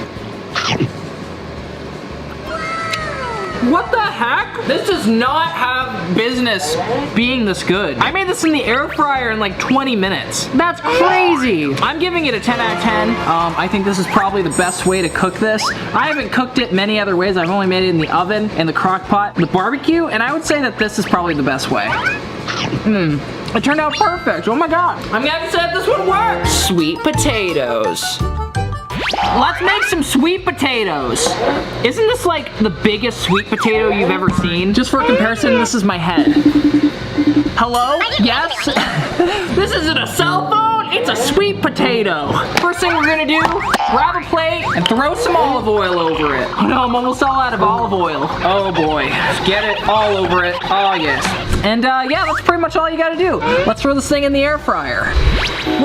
S1: What the heck? This does not have business being this good. I made this in the air fryer in like 20 minutes. That's crazy. I'm giving it a 10 out of 10. I think this is probably the best way to cook this. I haven't cooked it many other ways. I've only made it in the oven and the crock pot with barbecue, and I would say that this is probably the best way. It turned out perfect. Oh my god. I'm gonna have to say that this one works. Sweet potatoes. Let's make some sweet potatoes. Isn't this like the biggest sweet potato you've ever seen? Just for comparison, this is my head. Hello? Yes? This isn't a cell phone, it's a sweet potato. First thing we're gonna do, grab a plate and throw some olive oil over it. Oh no, I'm almost all out of olive oil. Oh boy, get it all over it. Oh yes. And yeah, that's pretty much all you gotta do. Let's throw this thing in the air fryer.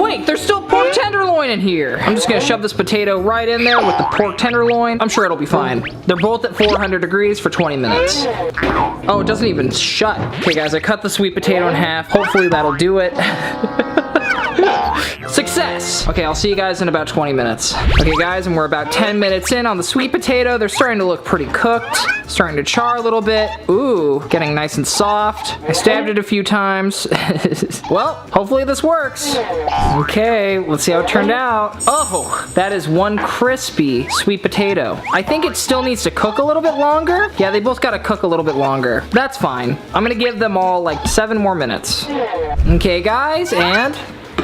S1: Wait, there's still pork tenderloin in here. I'm just gonna shove this potato right in there with the pork tenderloin. I'm sure it'll be fine. They're both at 400 degrees for 20 minutes. Oh, it doesn't even shut. Okay guys, I cut the sweet potato in half. Hopefully that'll do it. Success. Okay, I'll see you guys in about 20 minutes. Okay guys, and we're about 10 minutes in on the sweet potato. They're starting to look pretty cooked. Starting to char a little bit. Ooh, getting nice and soft. I stabbed it a few times. Well, hopefully this works. Okay, let's see how it turned out. Oh, that is one crispy sweet potato. I think it still needs to cook a little bit longer. Yeah, they both gotta cook a little bit longer. That's fine. I'm gonna give them all like 7 more minutes. Okay guys, and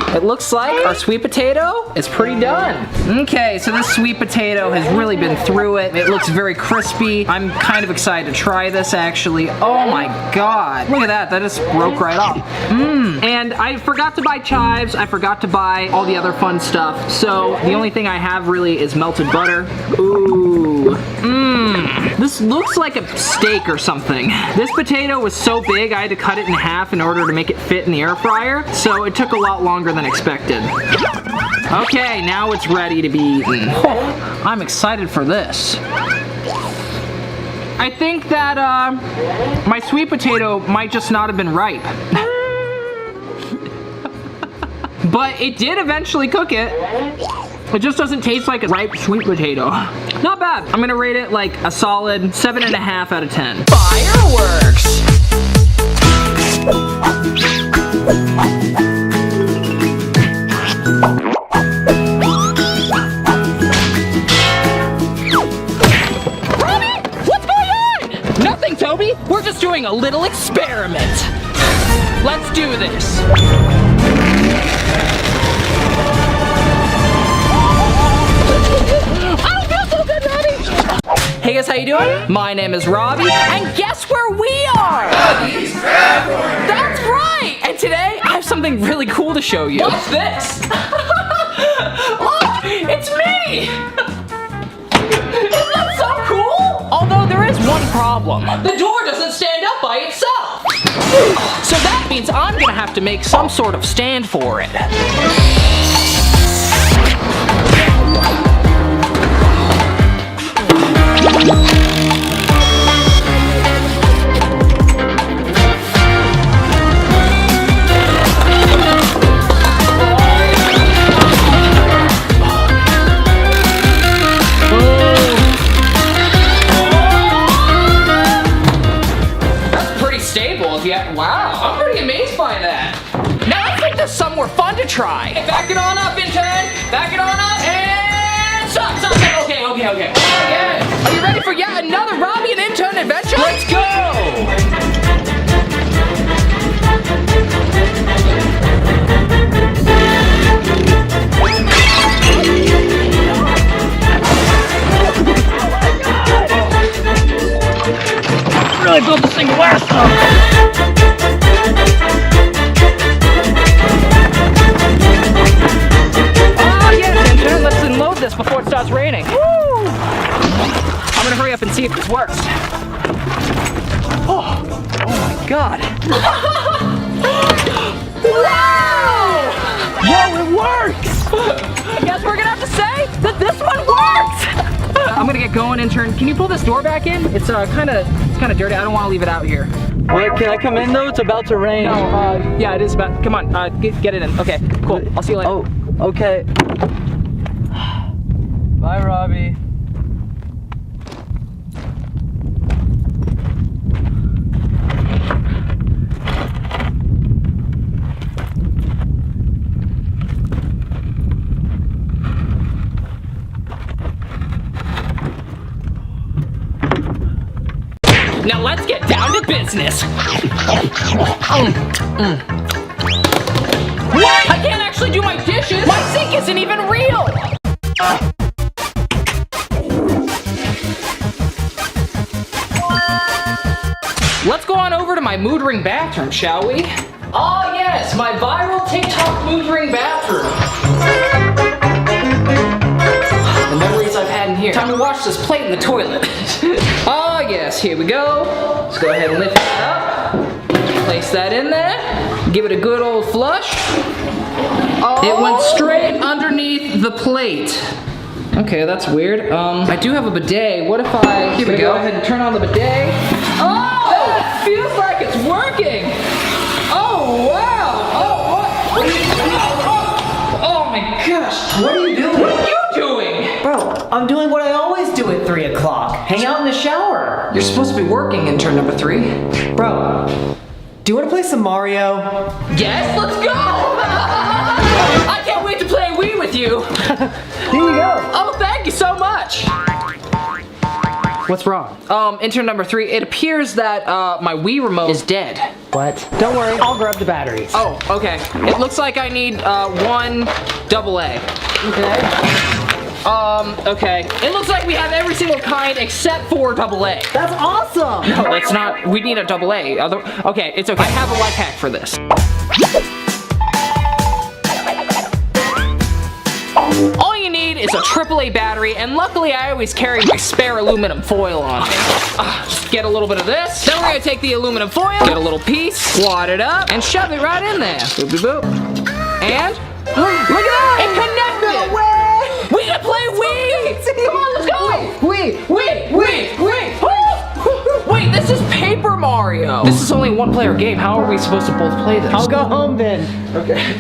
S1: it looks like our sweet potato is pretty done. Okay, so this sweet potato has really been through it. It looks very crispy. I'm kind of excited to try this actually. Oh my god. Look at that, that just broke right off. And I forgot to buy chives. I forgot to buy all the other fun stuff. So the only thing I have really is melted butter. Ooh. This looks like a steak or something. This potato was so big I had to cut it in half in order to make it fit in the air fryer. So it took a lot longer than expected. Okay, now it's ready to be eaten. Oh, I'm excited for this. I think that my sweet potato might just not have been ripe. But it did eventually cook it. It just doesn't taste like a ripe sweet potato. Not bad. I'm gonna rate it like a solid 7.5 out of 10. Fireworks! Robby, what's going on? Nothing, Toby. We're just doing a little experiment. Let's do this. Hey guys, how you doing? My name is Robby, and guess where we are? Robby's Bathroom. That's right! And today, I have something really cool to show you. What's this? Look, it's me! Isn't that so cool? Although there is one problem. The door doesn't stand up by itself. So that means I'm gonna have to make some sort of stand for it. Wow, I'm pretty amazed by that. Now I think there's some more fun to try. Hey, back it on up, intern. Back it on up, and stop. Okay. Again. Are you ready for yet another Robby and intern adventure? Let's go! Really built this thing to last though. This before it starts raining. Woo! I'm gonna hurry up and see if this works. Oh my god. Wow! Whoa, it works! I guess we're gonna have to say that this one works! I'm gonna get going, intern. Can you pull this door back in? It's kind of dirty. I don't want to leave it out here.
S4: Wait, can I come in though? It's about to rain.
S1: No, yeah, it is about. Come on, get it in. Okay, cool. I'll see you later.
S4: Oh, okay. Bye, Robby.
S1: Now let's get down to business. What? I can't actually do my dishes. My sink isn't even real. Let's go on over to my mood ring bathroom, shall we? Oh yes, my viral TikTok mood ring bathroom. The memories I've had in here. Time to wash this plate in the toilet. Oh yes, here we go. Let's go ahead and lift that up. Place that in there. Give it a good old flush. Oh. It went straight underneath the plate. Okay, that's weird. I do have a bidet. What if I... Here we go. Go ahead and turn on the bidet. Oh! It feels like it's working! Oh, wow! Oh, what? Oh Gosh, what are you doing? What are you doing?
S9: Bro, I'm doing what I always do at 3 o'clock. Hang out in the shower.
S1: You're supposed to be working, intern number 3.
S9: Bro, do you want to play some Mario?
S1: Yes, let's go! I can't wait to play Wii with you.
S9: Here you go.
S1: Oh, thank you so much.
S9: What's wrong?
S1: Intern number 3, it appears that my Wii remote is dead.
S9: What? Don't worry, I'll grab the batteries.
S1: Oh, okay. It looks like I need one AA.
S9: Okay.
S1: Okay. It looks like we have every single kind except for AA.
S9: That's awesome!
S1: No, it's not. We need a AA. Okay, it's okay. I have a life hack for this. All you need is a AAA battery, and luckily I always carry my spare aluminum foil on me. Just get a little bit of this. Then we're gonna take the aluminum foil, get a little piece, wad it up, and shove it right in there. Boop, boop, boop. And look at that! It connected!
S9: No way!
S1: We can play Wii! Come on, let's go! Wii! Wait, this is Paper Mario! This is only a one-player game. How are we supposed to both play this?
S9: I'll go home then.
S1: Okay.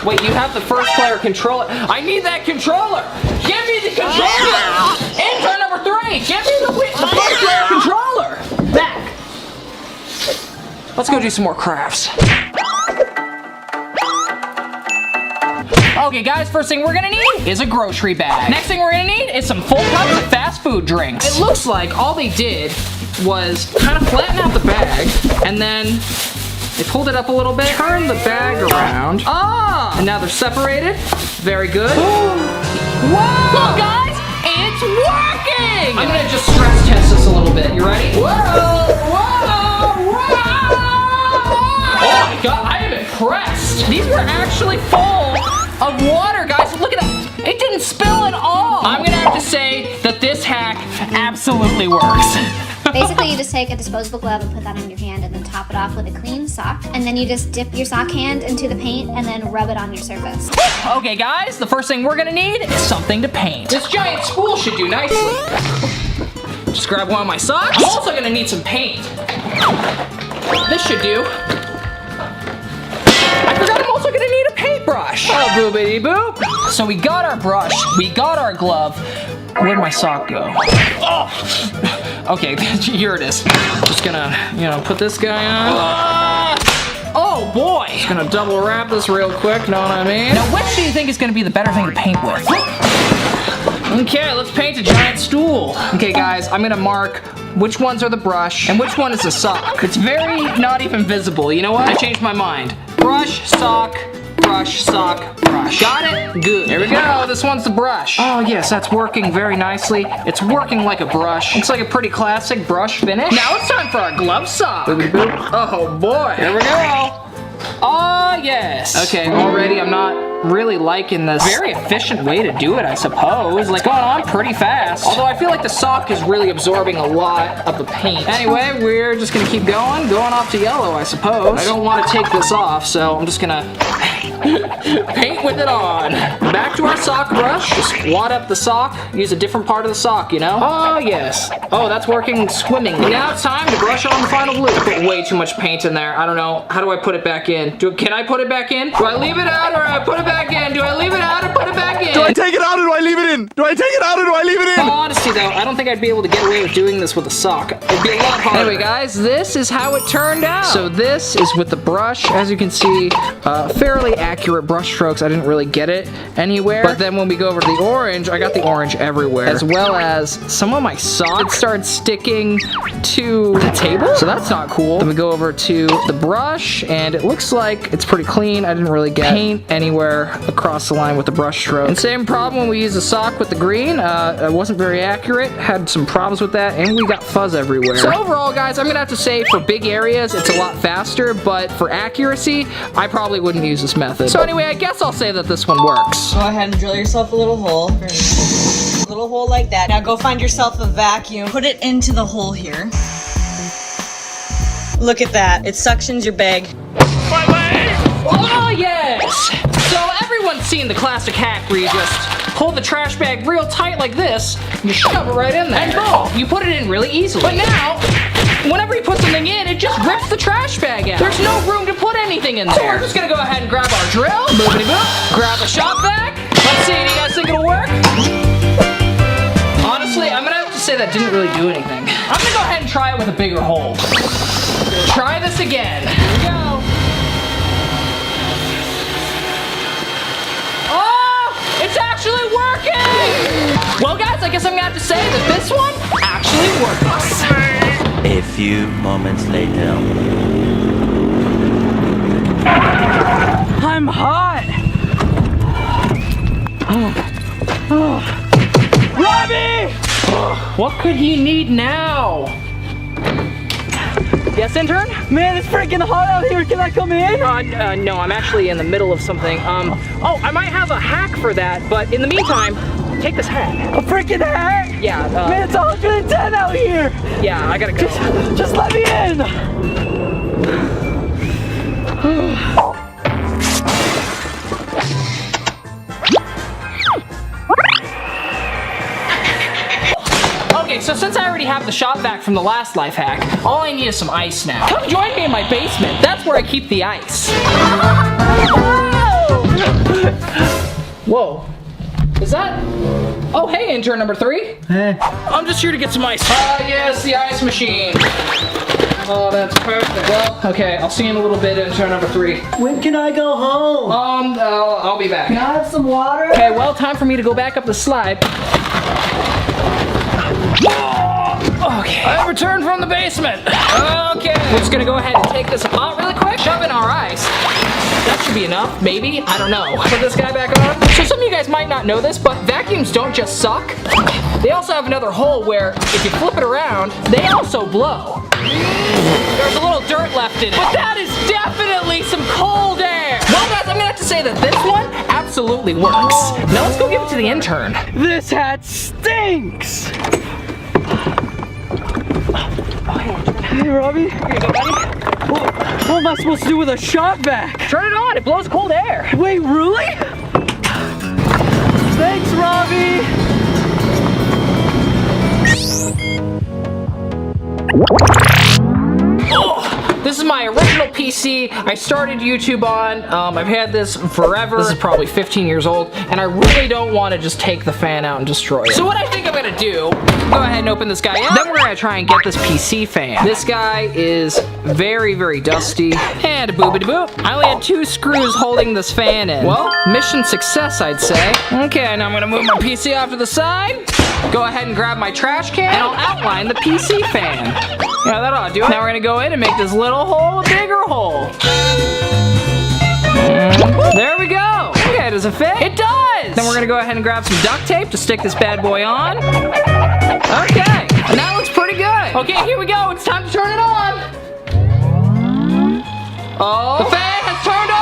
S1: Wait, you have the first player controller. I need that controller! Give me the controller! Intern number 3! Give me the first player controller! Back! Let's go do some more crafts. Okay guys, first thing we're gonna need is a grocery bag. Next thing we're gonna need is some full cups of fast food drinks. It looks like all they did was kind of flatten out the bag, and then they pulled it up a little bit, turned the bag around. Ah! And now they're separated. Very good. Whoa! Look guys, it's working! I'm gonna just stress test this a little bit. You ready? Whoa! Whoa! Whoa! Oh my god, I am impressed. These were actually full of water, guys. Look at that. It didn't spill at all. I'm gonna have to say that this hack absolutely works.
S3: Basically, you just take a disposable glove and put that on your hand and then top it off with a clean sock. And then you just dip your sock hand into the paint and then rub it on your surface.
S1: Okay guys, the first thing we're gonna need is something to paint. This giant spool should do nicely. Just grab one of my socks. I'm also gonna need some paint. This should do. I forgot I'm also gonna need a paintbrush. Oh, boobity boop. So we got our brush, we got our glove. Where'd my sock go? Oh! Okay, here it is. Just gonna, put this guy on. Oh boy! Just gonna double wrap this real quick, know what I mean? Now which do you think is gonna be the better thing to paint with? Okay, let's paint a giant stool. Okay guys, I'm gonna mark which ones are the brush and which one is the sock. It's very not even visible, you know what? I changed my mind. Brush, sock, brush, sock, brush. Got it? Good. Here we go. This one's the brush. Oh yes, that's working very nicely. It's working like a brush. It's like a pretty classic brush finish. Now it's time for our glove sock. Oh boy. Here we go. Oh yes. Okay, already I'm not really liking this very efficient way to do it, I suppose. Like, going on pretty fast. Although I feel like the sock is really absorbing a lot of the paint. Anyway, we're just gonna keep going off to yellow, I suppose. I don't want to take this off, so I'm just gonna paint with it on. Back to our sock brush. Just wad up the sock. Use a different part of the sock, you know? Oh yes. Oh, that's working swimmingly. Now it's time to brush on the final blue. I put way too much paint in there. I don't know. How do I put it back in? Can I put it back in? Do I leave it out or I put it back in? Do I leave it out or put it back in?
S10: Do I take it out or do I leave it in? Do I take it out or do I leave it in?
S1: In all honesty though, I don't think I'd be able to get away with doing this with a sock. It'd be a lot harder. Anyway guys, this is how it turned out. So this is with the brush. As you can see, fairly accurate brush strokes. I didn't really get it anywhere. But then when we go over to the orange, I got the orange everywhere. As well as some of my socks started sticking to the table. So that's not cool. Then we go over to the brush and it looks like it's pretty clean. I didn't really get paint anywhere across the line with the brush stroke. And same problem when we use the sock with the green. It wasn't very accurate. Had some problems with that and we got fuzz everywhere. So overall guys, I'm gonna have to say for big areas it's a lot faster, but for accuracy, I probably wouldn't use this method. So anyway, I guess I'll say that this one works.
S2: Go ahead and drill yourself a little hole. A little hole like that. Now go find yourself a vacuum. Put it into the hole here. Look at that. It suctions your bag.
S1: Oh yes! So everyone's seen the the classic hack where you just hold the trash bag real tight like this, and you shove it right in there. And boom, you put it in really easily. But now, whenever you put something in, it just rips the trash bag out. There's no room to put anything in there. So we're just gonna go ahead and grab our drill, boopity boop, grab a shop vac. Let's see, do you guys think it'll work? Honestly, I'm gonna have to say that didn't really do anything. I'm gonna go ahead and try it with a bigger hole. Try this again. Here we go. Oh, it's actually working! Well guys, I guess I'm gonna have to say that this one actually works.
S7: A few moments later.
S4: I'm hot. Robby!
S1: What could he need now? Yes, intern?
S4: Man, it's freaking hot out here. Can I come in?
S1: No, I'm actually in the middle of something. Oh, I might have a hack for that, but in the meantime, take this hat.
S4: A freaking hat?
S1: Yeah,
S4: Man, it's 110 out here.
S1: Yeah, I gotta go.
S4: Just let me in.
S1: Okay, so since I already have the shop vac from the last life hack, all I need is some ice now. Come join me in my basement. That's where I keep the ice. Whoa. Is that? Oh, hey, intern number 3.
S4: Hey.
S1: I'm just here to get some ice. Yes, the ice machine. Oh, that's perfect. Well, okay, I'll see you in a little bit, intern number 3.
S9: When can I go home?
S1: I'll be back.
S9: Can I have some water?
S1: Okay, well, time for me to go back up the slide. Okay, I returned from the basement. Okay, we're just gonna go ahead and take this apart really quick, shove in our ice. That should be enough, maybe, I don't know. Put this guy back on. So some of you guys might not know this, but vacuums don't just suck. They also have another hole where if you flip it around, they also blow. There's a little dirt left in it, but that is definitely some cold air. Well guys, I'm gonna have to say that this one absolutely works. Now let's go give it to the intern.
S4: This hat stinks. Hey, Robby.
S1: Here you go, buddy.
S4: What am I supposed to do with a shop vac?
S1: Turn it on, it blows cold air.
S4: Wait, really? Thanks, Robby.
S1: This is my original PC. I started YouTube on. I've had this forever. This is probably 15 years old, and I really don't want to just take the fan out and destroy it. So what I think I'm gonna do, go ahead and open this guy up. Then we're gonna try and get this PC fan. This guy is very, very dusty. And boobity boop. I only had 2 screws holding this fan in. Well, mission success, I'd say. Okay, now I'm gonna move my PC off to the side. Go ahead and grab my trash can, and I'll outline the PC fan. Yeah, that ought to do it. Now we're gonna go in and make this little hole a bigger hole. There we go. Okay, does it fit? It does! Then we're gonna go ahead and grab some duct tape to stick this bad boy on. Okay, and that looks pretty good. Okay, here we go. It's time to turn it on. Oh, the fan has turned on!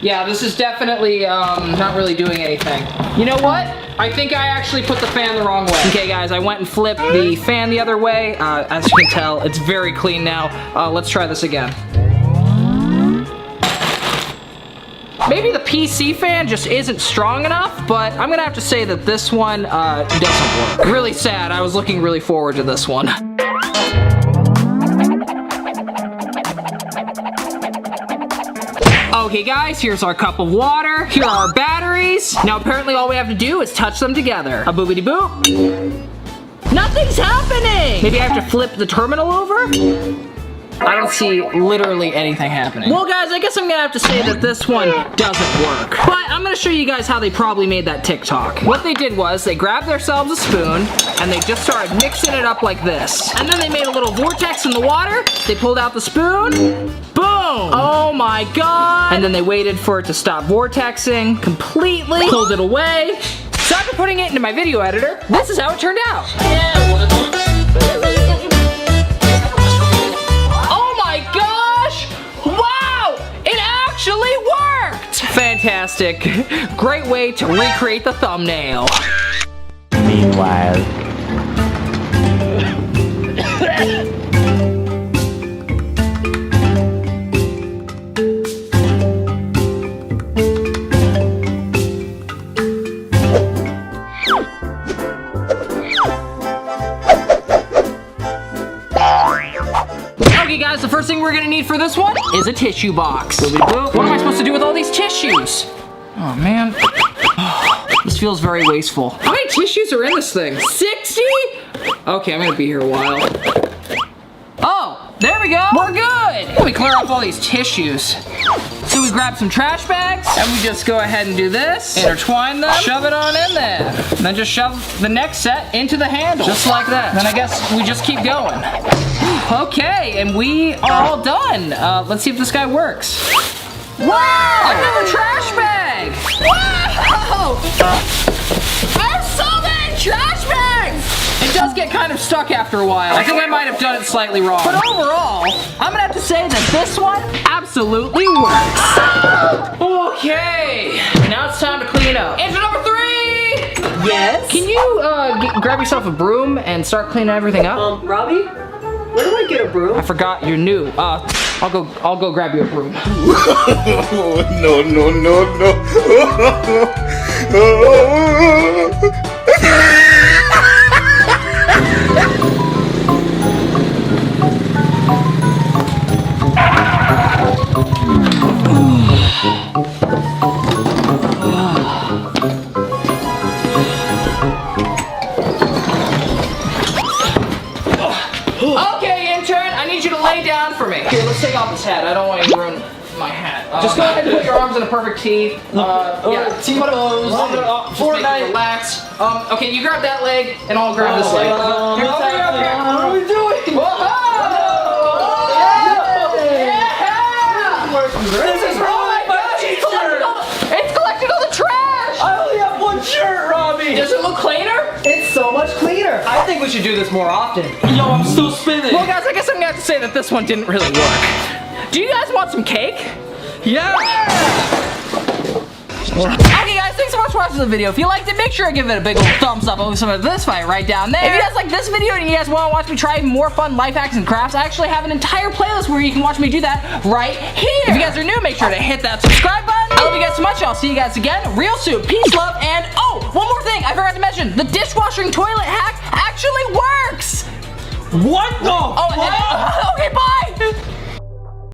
S1: Yeah, this is definitely not really doing anything. You know what? I think I actually put the fan the wrong way. Okay guys, I went and flipped the fan the other way. As you can tell, it's very clean now. Let's try this again. Maybe the PC fan just isn't strong enough, but I'm gonna have to say that this one doesn't work. Really sad, I was looking really forward to this one. Okay guys, here's our cup of water. Here are our batteries. Now apparently all we have to do is touch them together. A boobity boop. Nothing's happening! Maybe I have to flip the terminal over? I don't see literally anything happening. Well guys, I guess I'm gonna have to say that this one doesn't work. But I'm gonna show you guys how they probably made that TikTok. What they did was they grabbed themselves a spoon and they just started mixing it up like this. And then they made a little vortex in the water. They pulled out the spoon. Boom! Oh my god! And then they waited for it to stop vortexing completely. Pulled it away. So after putting it into my video editor, this is how it turned out. Actually worked! Fantastic. Great way to recreate the thumbnail.
S7: Meanwhile.
S1: gonna need for this one is a tissue box. What am I supposed to do with all these tissues? Oh man. This feels very wasteful. How many tissues are in this thing? 60? Okay, I'm gonna be here a while. Oh, there we go. We're good. Let me clear off all these tissues. So we grab some trash bags and we just go ahead and do this. Intertwine them, shove it on in there. And then just shove the next set into the handle. Just like that. Then I guess we just keep going. Okay, and we are all done. Let's see if this guy works. Wow! Another trash bag! Wow! I have so many trash bags! It does get kind of stuck after a while. I think I might have done it slightly wrong. But overall, I'm gonna have to say that this one absolutely works. Okay, now it's time to clean up. Answer number 3!
S9: Yes?
S1: Can you grab yourself a broom and start cleaning everything up?
S9: Robbie? Where do I get a broom?
S1: I forgot you're new. I'll go grab you a broom.
S10: No, no, no, no.
S1: Okay, intern, I need you to lay down for me. Here, let's take off this hat. I don't want you to ruin my hat. Just go ahead and put your arms in a perfect T. Yeah, T-pose. Just make it relax. Okay, you grab that leg, and I'll grab this leg. Here, what are we doing? Whoa! This is wrong! It's collecting all the trash!
S9: I only have one shirt, Robbie!
S1: Does it look cleaner?
S9: It's so much cleaner. I think we should do this more often.
S4: Yo, I'm still spinning.
S1: Well, guys, I guess I'm gonna have to say that this one didn't really work. Do you guys want some cake?
S4: Yeah!
S1: Okay, guys, thanks so much for watching the video. If you liked it, make sure to give it a big old thumbs up over some of this fight right down there. If you guys like this video and you guys want to watch me try even more fun life hacks and crafts, I actually have an entire playlist where you can watch me do that right here. If you guys are new, make sure to hit that subscribe button. I love you guys so much. I'll see you guys again real soon. Peace, love, and oh, one more thing. I forgot to mention, the dishwashing toilet hack actually works.
S4: What the?
S1: Oh, okay, bye.